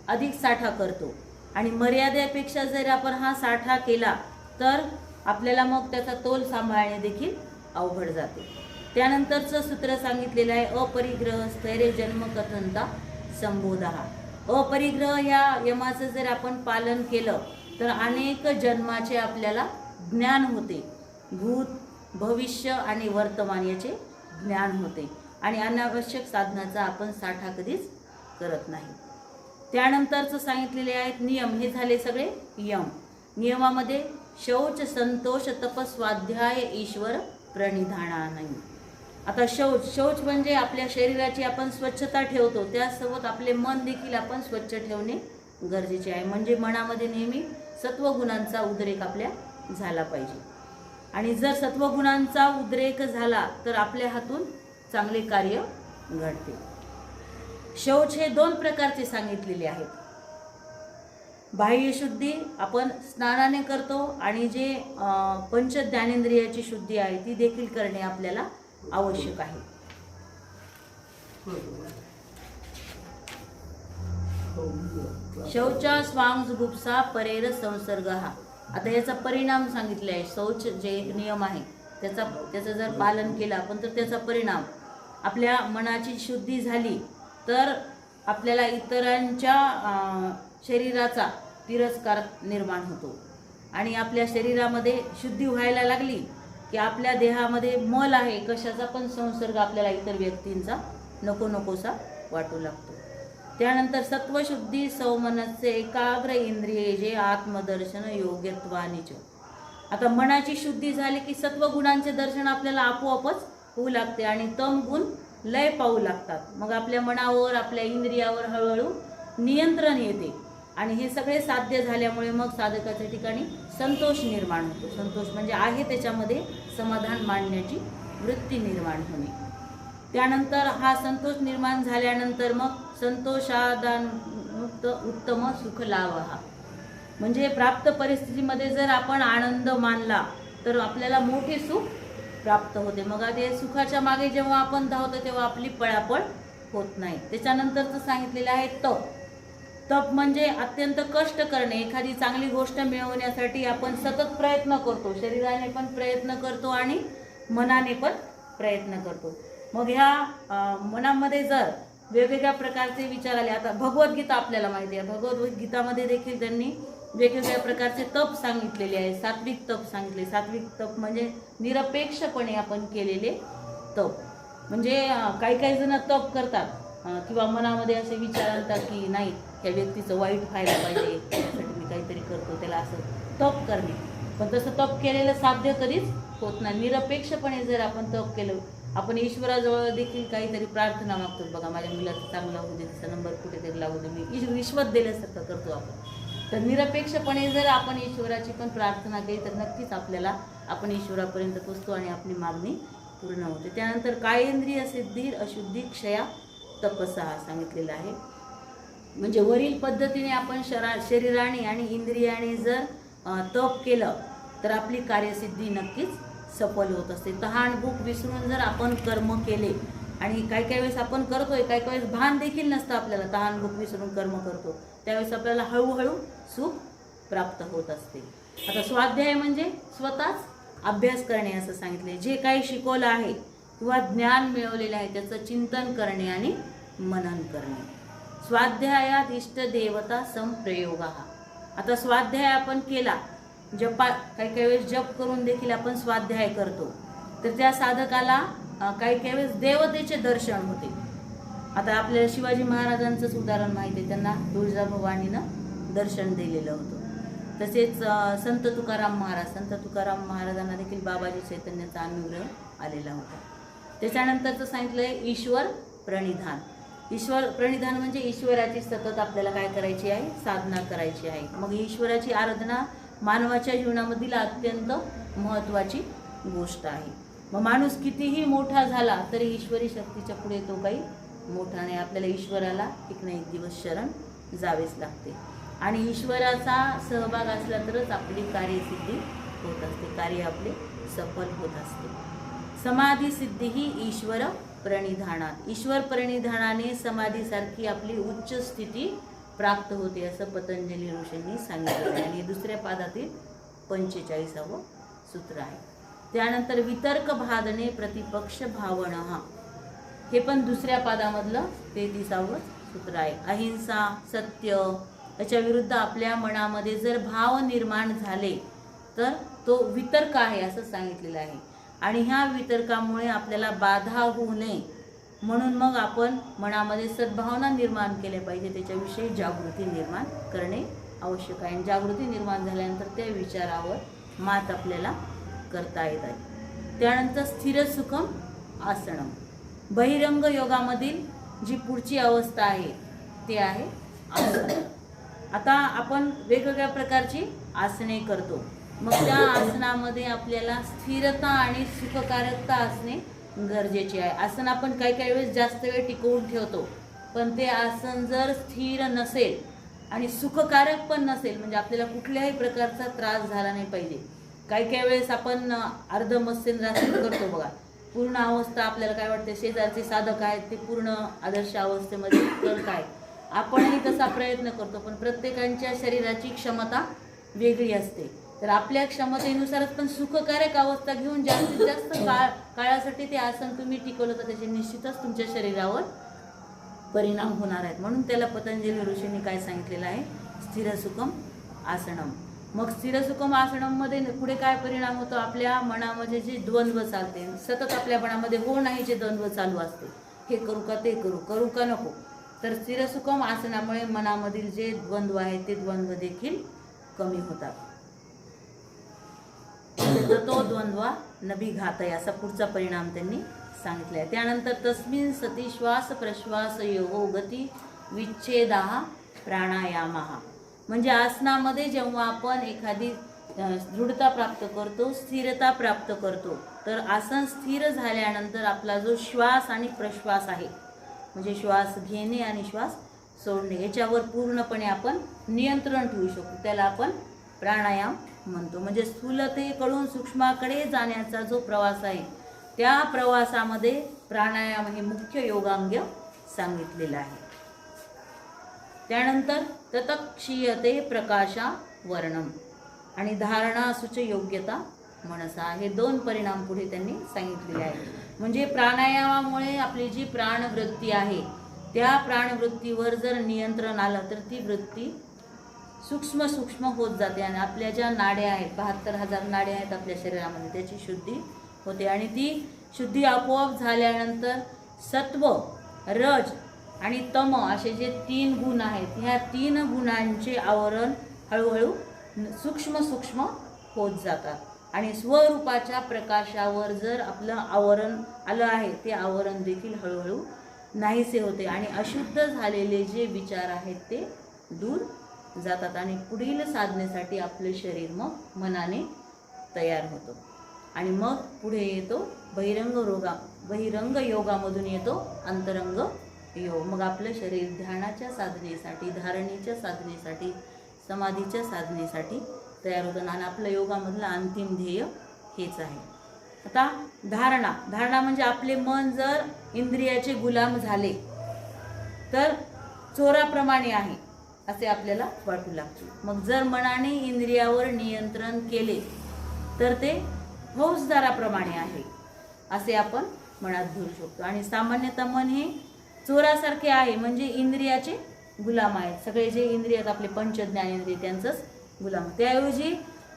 अधिक साठा करतो आणि मर्यादेपेक्षा जर आपण हा साठा केला तर आपल्याला मग त्याचा तोल सांभाळणे देखील अवघड जाते. त्यानंतरचं सूत्र सांगितलेलं आहे अपरिग्रह स्थैर्य जन्म कथनता संबोधः. अपरिग्रह या यमाचं जर आपण पालन केलं तर अनेक जन्माचे आपल्याला ज्ञान होते. भूत, भविष्य आणि वर्तमान याचे ज्ञान होते आणि अनावश्यक साधनाचा आपण साठा कधीच करत नाही. त्यानंतरचं सांगितलेले आहेत नियम. हे झाले सगळे यम. नियमामध्ये शौच, संतोष, तपस्वाध्याय, ईश्वर प्रणिधानाने. आता शौच म्हणजे आपल्या शरीराची आपण स्वच्छता ठेवतो, त्यासोबत आपले मन देखील आपण स्वच्छ ठेवणे गरजेचे आहे. म्हणजे मनामध्ये नेहमी सत्वगुणांचा उद्रेक आपल्या झाला पाहिजे आणि जर सत्वगुणांचा उद्रेक झाला तर आपल्या हातून चांगले कार्य घडते. शौच हे 2 प्रकारचे सांगितलेले आहेत. बाह्य शुद्धी आपण स्नानाने करतो आणि जे पंच ज्ञानेंद्रियाची शुद्धी आहे ती देखील करणे आपल्याला आवश्यक आहे. शौचा स्वांगजुगुप्सा परेर संसर्गः. आता याचा परिणाम सांगितले आहे. शौच जे एक नियम आहे त्याचं जर पालन केलं आपण तर त्याचा परिणाम आपल्या मनाची शुद्धी झाली तर आपल्याला इतरांच्या शरीराचा तिरस्कार निर्माण होतो आणि आपल्या शरीरामध्ये शुद्धी व्हायला लागली की आपल्या देहामध्ये मल आहे कशाचा पण संसर्ग आपल्याला इतर व्यक्तींचा नकोसा वाटू लागतो. त्यानंतर सत्वशुद्धी सौमनस्य एकाग्र इंद्रिये जे आत्मदर्शन योग्यत्वानिच. आता मनाची शुद्धी झाली की सत्वगुणांचे दर्शन आपल्याला आपोआपच होऊ लागते आणि तम गुण लय पाहू लागतात. मग आपल्या मनावर, आपल्या इंद्रियावर हळूहळू नियंत्रण येते आणि हे सगळे साध्य झाल्यामुळे मग साधकाच्या ठिकाणी संतोष निर्माण होतो. संतोष म्हणजे आहे त्याच्यामध्ये समाधान मानण्याची वृत्ती निर्माण होणे. त्यानंतर हा संतोष निर्माण झाल्यानंतर मग संतोषादानुक्त उत्तम सुख लाभः. म्हणजे प्राप्त परिस्थितीमध्ये जर आपण आनंद मानला तर आपल्याला मोठे सुख प्राप्त होते. मग ते सुखाच्या मागे जेव्हा आपण धावतो तेव्हा आपली पळापळ होत नाही. त्याच्यानंतरचं सांगितलेलं आहे तप. तप म्हणजे अत्यंत कष्ट करणे. एखादी चांगली गोष्ट मिळवण्यासाठी आपण सतत प्रयत्न करतो, शरीराने पण प्रयत्न करतो आणि मनाने पण प्रयत्न करतो. मग ह्या मनामध्ये जर वेगवेगळ्या प्रकारचे विचार आले, आता भगवद्गीता आपल्याला माहिती आहे, भगवद्गीतामध्ये देखील त्यांनी वेगवेगळ्या प्रकारचे तप सांगितलेले आहे. सात्विक तप सांगितले. सात्विक तप म्हणजे निरपेक्षपणे आपण केलेले तप. म्हणजे काही जण तप करतात किंवा मनामध्ये असे विचार आणतात की नाही, त्या व्यक्तीचं वाईट व्हायला पाहिजे, त्यासाठी मी काहीतरी करतो, त्याला असं तप करणे. पण तसं तप केलेलं साध्य कधीच होत नाही. निरपेक्षपणे जर आपण तप केलं, आपण ईश्वराजवळ देखील काहीतरी प्रार्थना मागतो. बघा, माझ्या मुलाचं चांगलं होऊ दे, तिचा नंबर कुठेतरी लागू दे, मी रिश्वत दिल्यासारखं करतो आपण. तर निरपेक्षपणे जर आपण ईश्वराची पण प्रार्थना केली तर नक्कीच आपल्याला आपण ईश्वरापर्यंत पोचतो आणि आपली मागणी पूर्ण होते. त्यानंतर कायेंद्रिय सिद्धी अशुद्धी क्षया तपसा सांगितलेलं आहे. म्हणजे वरील पद्धतीने आपण शरीराने आणि इंद्रियाने जर तप केलं तर आपली कार्यसिद्धी नक्कीच सफल होत असते. तहान भूक विसरून जर आपण कर्म केले, आणि काही वेळेस आपण करतोय, काही वेळेस भान देखील नसतं आपल्याला, तहान भूक विसरून कर्म करतो, त्यावेळेस आपल्याला हळूहळू सुख प्राप्त होत असते. आता स्वाध्याय म्हणजे स्वतःच अभ्यास करणे असं सांगितले. जे काही शिकवलं आहे किंवा ज्ञान मिळवलेलं आहे त्याचं चिंतन करणे आणि मनन करणे. स्वाध्यायात इष्टदेवता संप्रयोग. आता स्वाध्याय आपण केला, काही वेळेस जप करून देखील आपण स्वाध्याय करतो, तर त्या साधकाला काही वेळेस देवतेचे दर्शन होते. आता आपल्याला शिवाजी महाराजांचंच उदाहरण माहिती आहे, त्यांना तुळजाभवानीनं दर्शन दिलेलं होतं. तसेच संत तुकाराम महाराजांना देखील बाबाजी चैतन्याचा अनुग्रह आलेला होता. त्याच्यानंतरचं सांगितलंय ईश्वर प्रणिधान. ईश्वर प्रणिधान म्हणजे ईश्वराची सतत आपल्याला काय करायची आहे, साधना करायची आहे. मग ईश्वराची आराधना मानवाच्या जीवनामधील अत्यंत महत्त्वाची गोष्ट आहे. मग माणूस कितीही मोठा झाला तरी ईश्वरी शक्तीच्या पुढे तो काही मोठा नाही. आपल्याला ईश्वराला एक ना एक दिवस शरण जावेच लागते आणि ईश्वराचा सहभाग असला तरच आपली कार्यसिद्धी होत असते, कार्य आपले सफल होत असते. समाधी सिद्धी ही ईश्वर प्रणिधानात. ईश्वर प्रणिधानाने समाधीसारखी आपली उच्च स्थिती प्राप्त होते असं पतंजली ऋषींनी सांगितलं आहे आणि दुसऱ्या पादातील 45वं सूत्र आहे. त्यानंतर वितर्क भादने प्रतिपक्ष भावना, हे पण दुसऱ्या पादामधलं 33वं सूत्र आहे. अहिंसा, सत्य याच्या विरुद्ध आपल्या मनामध्ये जर भाव निर्माण झाले तर तो वितर्क आहे असं सांगितलेलं आहे. आणि ह्या वितर्कामुळे आपल्याला बाधा होऊ नये म्हणून मग आपण मनामध्ये सद्भावना निर्माण केल्या पाहिजे, त्याच्याविषयी जागृती निर्माण करणे आवश्यक आहे. जागृती निर्माण झाल्यानंतर त्या विचारावर मात आपल्याला करता येत आहे. त्यानंतर स्थिर सुखम आसनम. बहिरंग योगामधील जी पुढची अवस्था आहे ते आहे आसन. आता आपण वेगवेगळ्या प्रकारची आसने करतो, मग त्या आसनामध्ये आपल्याला स्थिरता आणि सुखकारकता असणे गरजेचे आहे. आसन आपण काही वेळेस जास्त वेळ टिकवून ठेवतो, पण ते आसन जर स्थिर नसेल आणि सुखकारक पण नसेल, म्हणजे आपल्याला कुठल्याही प्रकारचा त्रास झाला नाही पाहिजे. काही वेळेस आपण अर्ध मत्स्येंद्रासन करतो बघा, पूर्ण अवस्था आपल्याला काय वाटते, शेजारचे साधक आहेत ते पूर्ण आदर्श अवस्थेमध्ये करत आहेत, आपणही तसा प्रयत्न करतो, पण प्रत्येकाच्या शरीराची क्षमता वेगळी असते. तर आपल्या क्षमतेनुसारच पण सुखकारक अवस्था घेऊन जास्तीत जास्त काळासाठी ते आसन तुम्ही टिकवलं तर त्याचे निश्चितच तुमच्या शरीरावर परिणाम होणार आहेत. म्हणून त्याला पतंजली ऋषींनी काय सांगितलेलं आहे, स्थिर सुखम आसनम. मग स्थिर सुखम आसनममध्ये पुढे काय परिणाम होतो, आपल्या मनामध्ये जे द्वंद्व चालते, सतत आपल्या मनामध्ये हो नाही जे द्वंद्व चालू असते, हे करू का ते करू का नको, तर स्थिर सुखम आसनामुळे मनामधील जे द्वंद्व आहेत ते द्वंद्व देखील कमी होतात. तो द्वंद्व नभिघातय असा पुढचा परिणाम त्यांनी सांगितलाय. त्यानंतर तस्मिन् सती श्वास प्रश्वास योगो गती विच्छेदा प्राणायामा. म्हणजे आसनामध्ये जेव्हा आपण एखादी दृढता प्राप्त करतो, स्थिरता प्राप्त करतो, तर आसन स्थिर झाल्यानंतर आपला जो श्वास आणि प्रश्वास आहे, म्हणजे श्वास घेणे आणि श्वास सोडणे, याच्यावर पूर्णपणे आपण नियंत्रण ठेवू शकतो. त्याला आपण प्राणायाम म्हणतो. म्हणजे स्थूलतेकडून सूक्ष्माकडे जाण्याचा जो प्रवास आहे त्या प्रवासामध्ये प्राणायाम हे मुख्य योगांग सांगितलेलं आहे. त्यानंतर ततक्षीयते प्रकाशा वर्णम आणि धारणा सुच योग्यता मनसा, हे 2 परिणाम पुढे त्यांनी सांगितलेले आहे. म्हणजे प्राणायामामुळे आपली जी प्राणवृत्ती आहे त्या प्राणवृत्तीवर जर नियंत्रण आलं तर ती वृत्ती सूक्ष्म सूक्ष्म होत जाते आणि आपल्या ज्या नाड्या आहेत, 72,000 नाड्या आहेत आपल्या शरीरामध्ये, त्याची शुद्धी होते. आणि ती शुद्धी आपोआप झाल्यानंतर सत्व, रज आणि तम असे जे 3 गुण आहेत, ह्या 3 गुणांचे आवरण हळूहळू सूक्ष्म सूक्ष्म होत जातात आणि स्वरूपाच्या प्रकाशावर जर आपलं आवरण आलं आहे ते आवरण देखील हळूहळू नाहीसे होते आणि अशुद्ध झालेले जे विचार आहेत ते दूर जातात आणि पुढील साधनेसाठी आपले शरीर मग मनाने तयार होतो. आणि मग पुढे येतो बहिरंग योगामधून येतो अंतरंग योग. मग आपलं शरीर ध्यानाच्या साधनेसाठी, धारणेच्या साधनेसाठी, समाधीच्या साधनेसाठी तयार होतं आणि आपलं योगामधलं अंतिम ध्येय हेच आहे. आता धारणा म्हणजे आपले मन जर इंद्रियाचे गुलाम झाले तर चोराप्रमाणे आहे असे आपल्याला वाटू लागते. मग जर मनाने इंद्रियावर नियंत्रण केले तर ते फौजदाराप्रमाणे आहे असे आपण मनात धरू शकतो. आणि सामान्यतः मन हे चोरासारखे आहे, म्हणजे इंद्रियाचे गुलाम आहेत. सगळे जे इंद्रियात आपले पंचज्ञानेंद्रिय त्यांचंच गुलाम. त्याऐवजी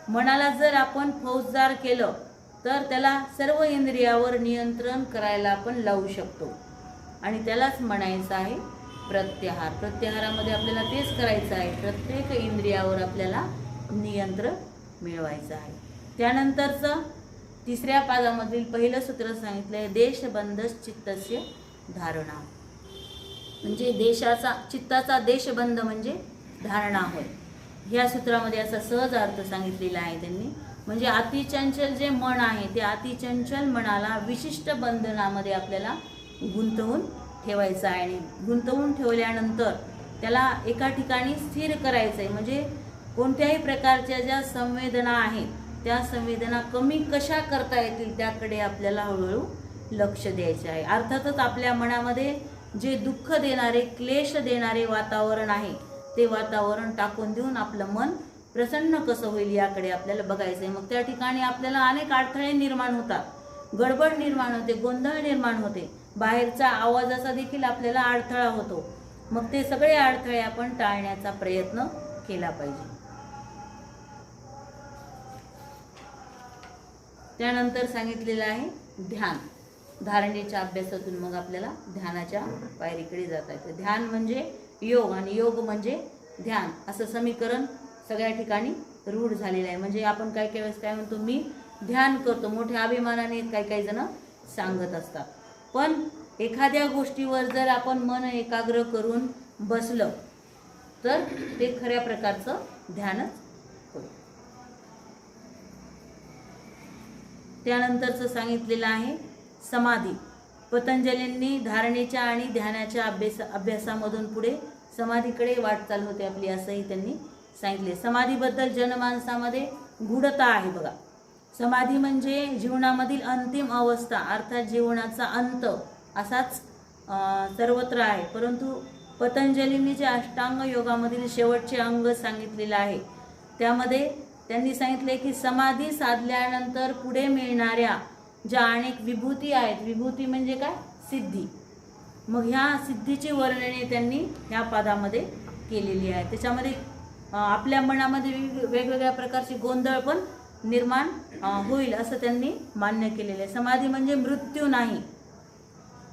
मनाला जर आपण फौजदार केलं तर त्याला सर्व इंद्रियावर नियंत्रण करायला आपण लावू शकतो आणि त्यालाच म्हणायचं आहे प्रत्याहार. प्रत्याहारामध्ये आपल्याला तेच करायचं आहे, प्रत्येक इंद्रियावर आपल्याला नियंत्रण मिळवायचं आहे. त्यानंतरचं 3ऱ्या पादामधील पहिलं सूत्र सांगितलंय देशबंध चित्तस्य धारणा, म्हणजे चित्ताचा देशबंध म्हणजे धारणा होय. ह्या सूत्रामध्ये असा सहज अर्थ सांगितलेला आहे त्यांनी. म्हणजे अतिचंचल जे मन आहे ते अतिचंचल मनाला विशिष्ट बंधनामध्ये आपल्याला गुंतवून ठेवायचं आहे आणि गुंतवून ठेवल्यानंतर त्याला एका ठिकाणी स्थिर करायचं आहे. म्हणजे कोणत्याही प्रकारच्या ज्या संवेदना आहेत त्या संवेदना कमी कशा करता येतील त्याकडे आपल्याला हळूहळू लक्ष द्यायचे आहे. अर्थातच आपल्या मनामध्ये जे दुःख देणारे, क्लेश देणारे वातावरण आहे ते वातावरण टाकून देऊन आपलं मन प्रसन्न कसं होईल याकडे आपल्याला बघायचं आहे. मग त्या ठिकाणी आपल्याला अनेक अडथळे निर्माण होतात, गडबड निर्माण होते, गोंधळ निर्माण होते, बाहेरचा आवाजाचा देखील आपल्याला अडथळा होतो. मग ते सगळे अडथळे आपण टाळण्याचा प्रयत्न केला पाहिजे. त्यानंतर सांगितलेलं आहे ध्यान. धारणेच्या अभ्यासातून मग आपल्याला ध्यानाच्या पायरीकडे जाता येतं. ध्यान म्हणजे योग आणि योग म्हणजे ध्यान असं समीकरण सगळ्या ठिकाणी रूढ झालेलं आहे. म्हणजे आपण काही काही वेळेस काय म्हणतो, मी ध्यान करतो, मोठ्या अभिमानाने काही जण सांगत असतात. पण एखाद्या गोष्टीवर जर आपण मन एकाग्र करून बसलं तर ते खऱ्या प्रकारचं ध्यानच होय. त्यानंतरचं सांगितलेलं आहे समाधी. पतंजलींनी धारणेच्या आणि ध्यानाच्या अभ्यासामधून पुढे समाधीकडे वाटचाल होते आपली असंही त्यांनी सांगितले. समाधीबद्दल जनमानसामध्ये गूढता आहे बघा. समाधी म्हणजे जीवनामधील अंतिम अवस्था अर्थात जीवनाचा अंत असाच सर्वत्र आहे. परंतु पतंजलींनी जे अष्टांग योगामधील शेवटचे अंग सांगितलेले आहे त्यामध्ये त्यांनी सांगितले की समाधी साधल्यानंतर पुढे मिळणाऱ्या ज्या अनेक विभूती आहेत, विभूती म्हणजे काय, सिद्धी. मग ह्या सिद्धीची वर्णने त्यांनी ह्या पादामध्ये केलेली आहे. त्याच्यामध्ये आपल्या मनामध्ये वेगवेगळ्या प्रकारचे गोंधळ पण निर्माण होईल असं त्यांनी मान्य केलेलं आहे. समाधी म्हणजे मृत्यू नाही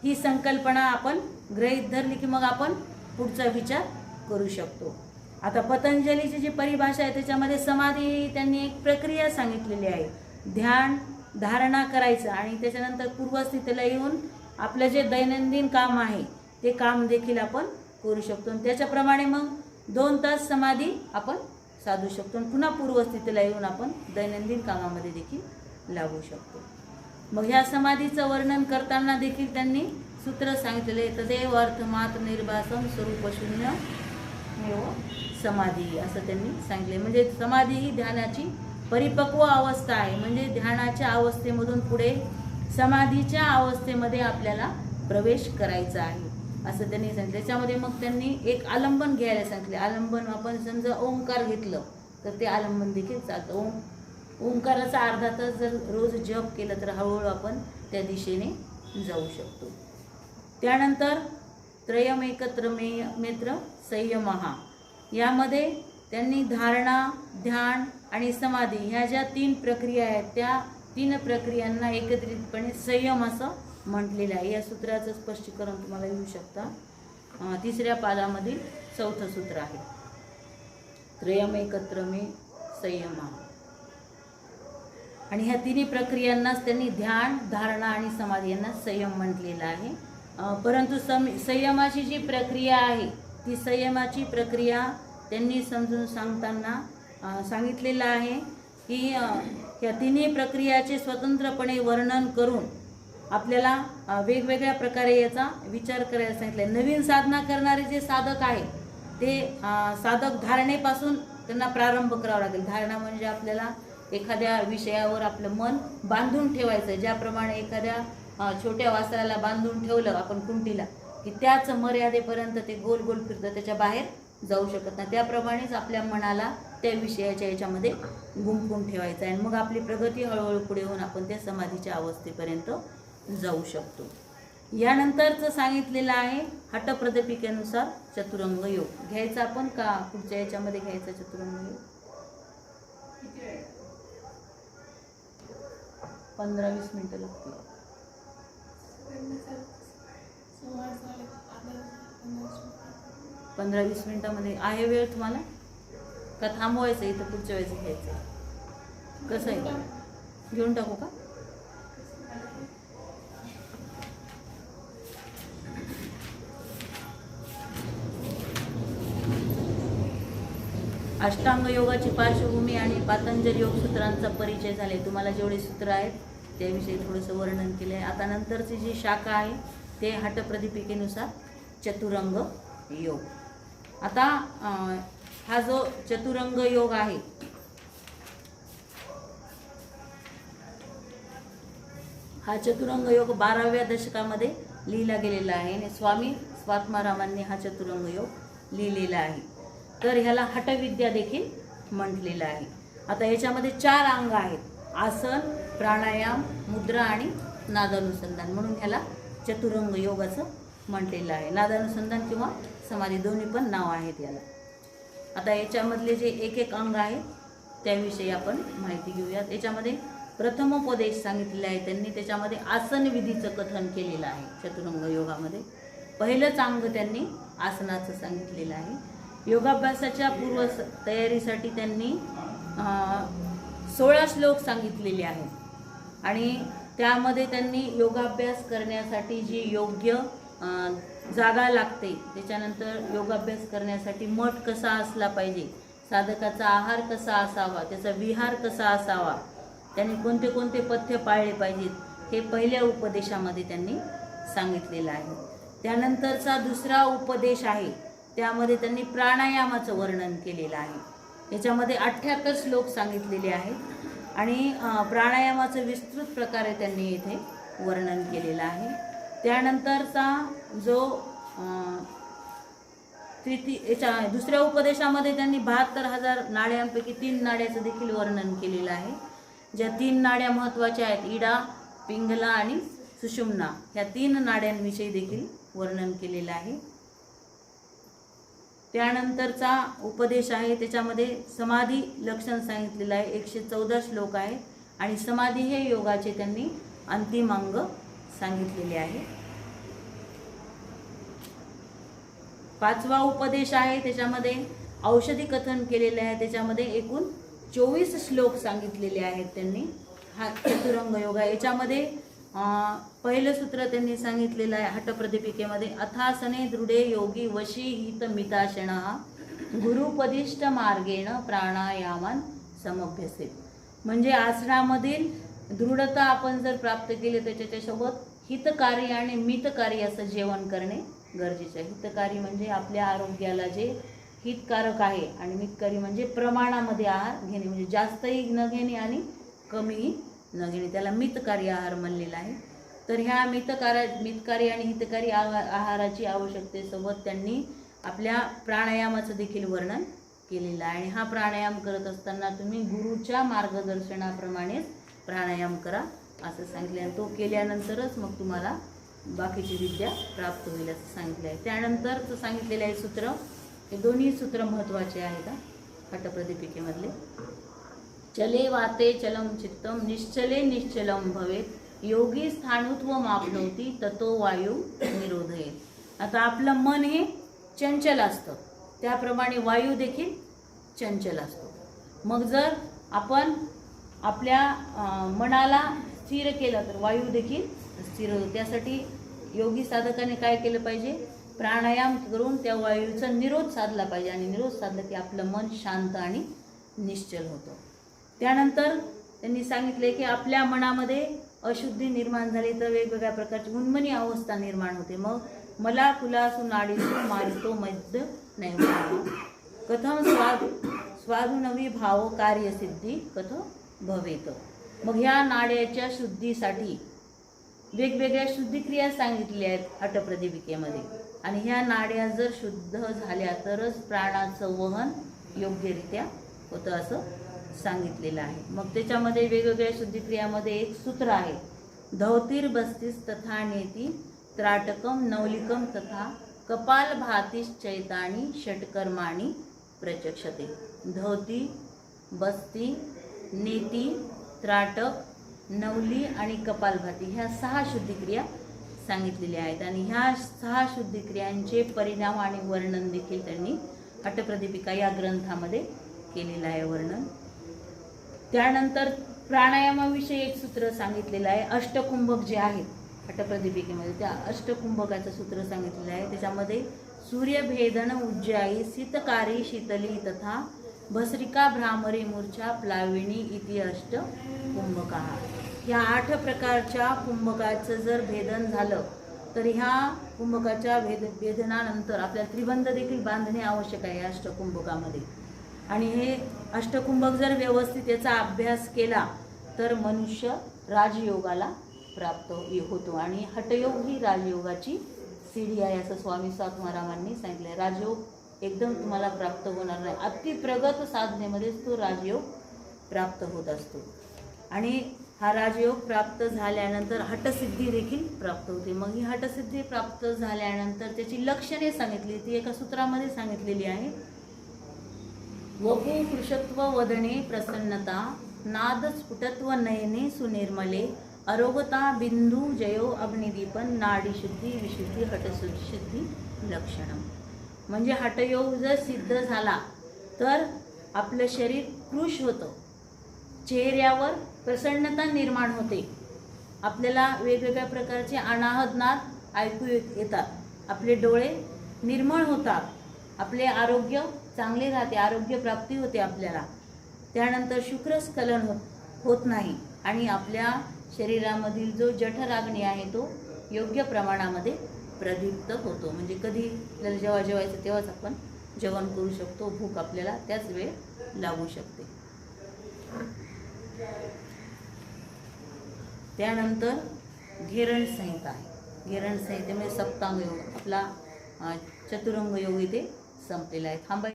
ही संकल्पना आपण गृहीत धरली की मग आपण पुढचा विचार करू शकतो. आता पतंजलीची जी परिभाषा आहे त्याच्यामध्ये समाधी त्यांनी एक प्रक्रिया सांगितलेली आहे. ध्यान धारणा करायचं आणि त्याच्यानंतर पूर्वस्थितीला येऊन आपलं जे दैनंदिन काम आहे ते काम देखील आपण करू शकतो. त्याच्याप्रमाणे मग 2 तास समाधी आपण साधू शकतो आणि पुन्हा पूर्वस्थितीला येऊन आपण दैनंदिन कामामध्ये देखील लागू शकतो. मग ह्या समाधीचं वर्णन करताना देखील त्यांनी सूत्र सांगितलेले तदेव अर्थमात निर्भासम स्वरूपशून्य समाधी असं त्यांनी सांगितले. म्हणजे समाधी ही ध्यानाची परिपक्व अवस्था आहे. म्हणजे ध्यानाच्या अवस्थेमधून पुढे समाधीच्या अवस्थेमध्ये आपल्याला प्रवेश करायचा आहे. असं त्यांनी सांगितलं. त्याच्यामध्ये मग त्यांनी एक आलंबन घ्यायला सांगितले. आलंबन आपण समजा ओंकार घेतलं तर ते आलंबन देखील चालतं. ओंकाराचा अर्धा तास जर रोज जप केलं तर हळूहळू आपण त्या दिशेने जाऊ शकतो. त्यानंतर त्रयमेकत्र मेत्र संयमः, यामध्ये त्यांनी धारणा, ध्यान आणि समाधी ह्या ज्या 3 प्रक्रिया आहेत त्या 3 प्रक्रियांना एकत्रितपणे संयम असं म्हटलेलं आहे. या सूत्राचं स्पष्टीकरण तुम्हाला येऊ शकता. 3ऱ्या पादामधील 4थं सूत्र आहे. त्रयमेकत्र संयमः. आणि ह्या 3 प्रक्रियांनाच त्यांनी ध्यान, धारणा आणि समाधी यांना संयम म्हटलेलं आहे. परंतु संयमाची जी प्रक्रिया आहे ती संयमाची प्रक्रिया त्यांनी समजून सांगताना सांगितलेलं आहे की या 3 प्रक्रियाचे स्वतंत्रपणे वर्णन करून आपल्याला वेगवेगळ्या प्रकारे याचा विचार करायला सांगितलं. नवीन साधना करणारे जे साधक आहे ते साधक धारणेपासून त्यांना प्रारंभ करावा लागेल. धारणा म्हणजे आपल्याला एखाद्या विषयावर आपलं मन बांधून ठेवायचं. ज्याप्रमाणे एखाद्या छोट्या वासराला बांधून ठेवलं आपण कुंटीला की त्याच मर्यादेपर्यंत ते गोल गोल फिरतं, त्याच्या बाहेर जाऊ शकत नाही. त्याप्रमाणेच आपल्या मनाला त्या विषयाच्या याच्यामध्ये गुंफून ठेवायचं आहे आणि मग आपली प्रगती हळूहळू पुढे होऊन आपण त्या समाधीच्या अवस्थेपर्यंत जाऊ शकतो. यानंतरचं सांगितलेलं आहे हठप्रदपिकेनुसार चतुरंग योग. घ्यायचा आपण का पुढच्या याच्यामध्ये घ्यायचा चतुरंग योग? 15-20 मिनिटं लागतील. 15-20 मिनिटामध्ये आहे वेळ तुम्हाला का थांबवायचं इथं पुढच्या वेळेस घ्यायचं? कसं आहे, घेऊन टाकू का? अष्टांग योगाची पार्श्वभूमी आणि पातंजल योग सूत्रांचा परिचय झाले. तुम्हाला जेवढे सूत्र आहेत त्याविषयी थोडंसं वर्णन केलं आहे. आता नंतरची जी शाखा आहे ते हठप्रदीपिकेनुसार चतुरंग योग. आता हा जो चतुरंग योग आहे हा चतुरंग योग 12व्या दशकामध्ये लिहिला गेलेला आहे आणि स्वामी स्वात्मारामांनी हा चतुरंग योग लिहिलेला आहे. तर ह्याला हठविद्या देखील म्हटलेलं आहे. आता याच्यामध्ये 4 अंग आहेत: आसन, प्राणायाम, मुद्रा आणि नादानुसंधान. म्हणून ह्याला चतुरंग योग असं म्हटलेलं आहे. नादानुसंधान किंवा समाधी दोन्ही पण नाव आहेत याला. आता याच्यामधले जे एक अंग आहे त्याविषयी आपण माहिती घेऊयात. याच्यामध्ये प्रथमोपदेश सांगितलेला आहे त्यांनी. त्याच्यामध्ये आसन विधीचं कथन केलेलं आहे. चतुरंग योगामध्ये पहिलंच अंग त्यांनी आसनाचं सांगितलेलं आहे. योगाभ्यासाच्या पूर्व तयारीसाठी त्यांनी 16 श्लोक सांगितलेले आहेत आणि त्यामध्ये त्यांनी योगाभ्यास करण्यासाठी जी योग्य जागा लागते, त्याच्यानंतर योगाभ्यास करण्यासाठी मठ कसा असला पाहिजे, साधकाचा आहार कसा असावा, त्याचा विहार कसा असावा, त्यांनी कोणते कोणते पथ्य पाळले पाहिजेत, हे पहिल्या उपदेशामध्ये त्यांनी सांगितलेलं आहे. त्यानंतरचा दुसरा उपदेश आहे त्यामध्ये त्यांनी प्राणायामाचं वर्णन केलेलं आहे. याच्यामध्ये 78 श्लोक सांगितलेले आहेत आणि प्राणायामाचं विस्तृत प्रकारे त्यांनी येथे वर्णन केलेलं आहे. त्यानंतरचा जो दुसऱ्या उपदेशामध्ये त्यांनी 72,000 नाड्यांपैकी 3 नाड्याचं देखील वर्णन केलेलं आहे. ज्या 3 नाड्या महत्त्वाच्या आहेत, इडा, पिंगला आणि सुषुम्ना, ह्या 3 नाड्यांविषयी देखील वर्णन केलेलं आहे. त्यानंतरचा उपदेश आहे त्याच्यामध्ये समाधी लक्षण सांगितलेलं आहे. 114 श्लोक आहे आणि समाधी हे योगाचे त्यांनी अंतिम अंग सांगितलेले आहे. 5वा उपदेश आहे त्याच्यामध्ये औषधी कथन केलेले आहे. त्याच्यामध्ये एकूण 24 श्लोक सांगितलेले आहेत त्यांनी. हा चतुरंग योग आहे. याच्यामध्ये पहिलं सूत्र त्यांनी सांगितलेलं आहे हठप्रदीपिकेमध्ये, अथासने दृढे योगी वशी हित मिताशनः गुरुपदिष्ट मार्गेण प्राणायामान समभ्यसेत. म्हणजे आसनामधील दृढता आपण जर प्राप्त केली तर त्याच्यासोबत हितकारी आणि मितकारी असं जेवण करणे गरजेचं आहे. हितकारी म्हणजे आपल्या आरोग्याला जे हितकारक आहे आणि मितकारी म्हणजे प्रमाणामध्ये आहार घेणे, म्हणजे जास्तही न घेणे आणि कमीही न घेणे, त्याला मितकारी आहार म्हणलेला आहे. तर ह्या मितकारी आणि हितकारी आहाराची आवश्यकतेसोबत त्यांनी आपल्या प्राणायामाचं देखील वर्णन केलेलं आहे. आणि हा प्राणायाम करत असताना तुम्ही गुरुच्या मार्गदर्शनाप्रमाणेच प्राणायाम करा असं सांगितलं आहे. तो केल्यानंतरच मग तुम्हाला बाकीची विद्या प्राप्त होईल असं सांगितलं आहे. त्यानंतरचं सांगितलेलं आहे सूत्र, हे दोन्ही सूत्र महत्त्वाचे आहेत हठप्रदीपिकेमधले. चले वाते चलम चित्तम निश्चले निश्चलम भवेत योगी स्थाणुत्व मापनोती ततो वायू निरोधयेत. आता आपलं मन हे चंचल असतं, त्याप्रमाणे वायू देखील चंचल असतो. मग जर आपण आपल्या मनाला स्थिर केलं तर वायू देखील स्थिर होतो. त्यासाठी योगी साधकाने काय केलं पाहिजे, प्राणायाम करून त्या वायूचा निरोध साधला पाहिजे. आणि निरोध साधला की आपलं मन शांत आणि निश्चल होतं. त्यानंतर त्यांनी सांगितले की आपल्या मनामध्ये अशुद्धी निर्माण झाली तर वेगवेगळ्या प्रकारची उन्मनी अवस्था निर्माण होते. मग मला कुलासू नाडीसू मारितो मद्य नैवेद्य कथम स्वादुनवी भाव कार्यसिद्धी कथं भवेत. मग ह्या नाड्याच्या शुद्धीसाठी वेगवेगळ्या शुद्धिक्रिया सांगितल्या आहेत हठप्रदीपिकेमध्ये. आणि ह्या नाड्या जर शुद्ध झाल्या तरच प्राणाचं वहन योग्यरित्या होतं असं सांगितलेलं आहे. मग त्याच्यामध्ये वेगवेगळ्या शुद्धिक्रियामध्ये एक सूत्र आहे, धौतीर बस्तीस तथा नेती त्राटकम नवलिकम तथा कपाल भातीश्चैतानी षटकर्माणी प्रचक्षते. धौती, बस्ती, नेती, त्राटक, नवली आणि कपालभाती ह्या 6 शुद्धिक्रिया सांगितलेल्या आहेत. आणि ह्या 6 शुद्धिक्रियांचे परिणाम आणि वर्णन देखील त्यांनी हठप्रदीपिका या ग्रंथामध्ये केलेलं आहे वर्णन. त्यानंतर प्राणायामाविषयी एक सूत्र सांगितलेलं आहे. अष्टकुंभक जे आहेत हठप्रदीपिकेमध्ये त्या अष्टकुंभकाचं सूत्र सांगितलेलं आहे. त्याच्यामध्ये सूर्यभेदन उज्जाई शीतकारी शीतली तथा भस्रिका भ्रामरी मूर्छा प्लाविनी इति अष्ट कुंभका. ह्या 8 प्रकारच्या कुंभकाचं जर भेदन झालं तर ह्या कुंभकाच्या भेदनानंतर आपल्याला त्रिबंध देखील बांधणे आवश्यक आहे अष्टकुंभकामध्ये. आणि हे अष्टकुंभक जर व्यवस्थित याचा अभ्यास केला तर मनुष्य राजयोगाला प्राप्त होतो. आणि हठयोग ही राजयोगाची सीडी आहे असं स्वामी स्वात्मारामांनी सांगितलं. राजयोग एकदम तुम्हाला प्राप्त होणार नाही, अति प्रगत साधनेमध्येच तो राजयोग प्राप्त होत असतो. आणि हा राजयोग प्राप्त झाल्यानंतर हठसिद्धी देखील प्राप्त होते. मग ही हठसिद्धी प्राप्त झाल्यानंतर त्याची लक्षणे सांगितली, ती एका सूत्रामध्ये सांगितलेली आहे. वपु पुरुषत्व वदने प्रसन्नता नाद स्फुटत्व नयने सुनिर्मले अरोगता बिंदू जयो अग्निदीपन नाडी शुद्धी विशुद्धी हठशुद्धी लक्षणम. म्हणजे हठयोग जर सिद्ध झाला तर आपलं शरीर कृश होतं, चेहऱ्यावर प्रसन्नता निर्माण होते, आपल्याला वेगवेगळ्या प्रकारचे अनाहत नाद ऐकू येतात, आपले डोळे निर्मळ होतात, आपले आरोग्य चांगले राहते, आरोग्य प्राप्ती होते आपल्याला. त्यानंतर शुक्रस्खलन होत नाही आणि आपल्या शरीरामधील जो जठराग्नी आहे तो योग्य प्रमाणामध्ये प्रदीप्त होतो. म्हणजे कधी आपल्याला जेव्हा जेवायचं तेव्हाच आपण जेवण करू शकतो, भूक आपल्याला त्याच वेळ लागू शकते. त्यानंतर घेरण संहिता आहे. घेरण संहितेमध्ये सप्तांग योग, आपला चतुरंग योग इथे संपलेला आहे. थांबा.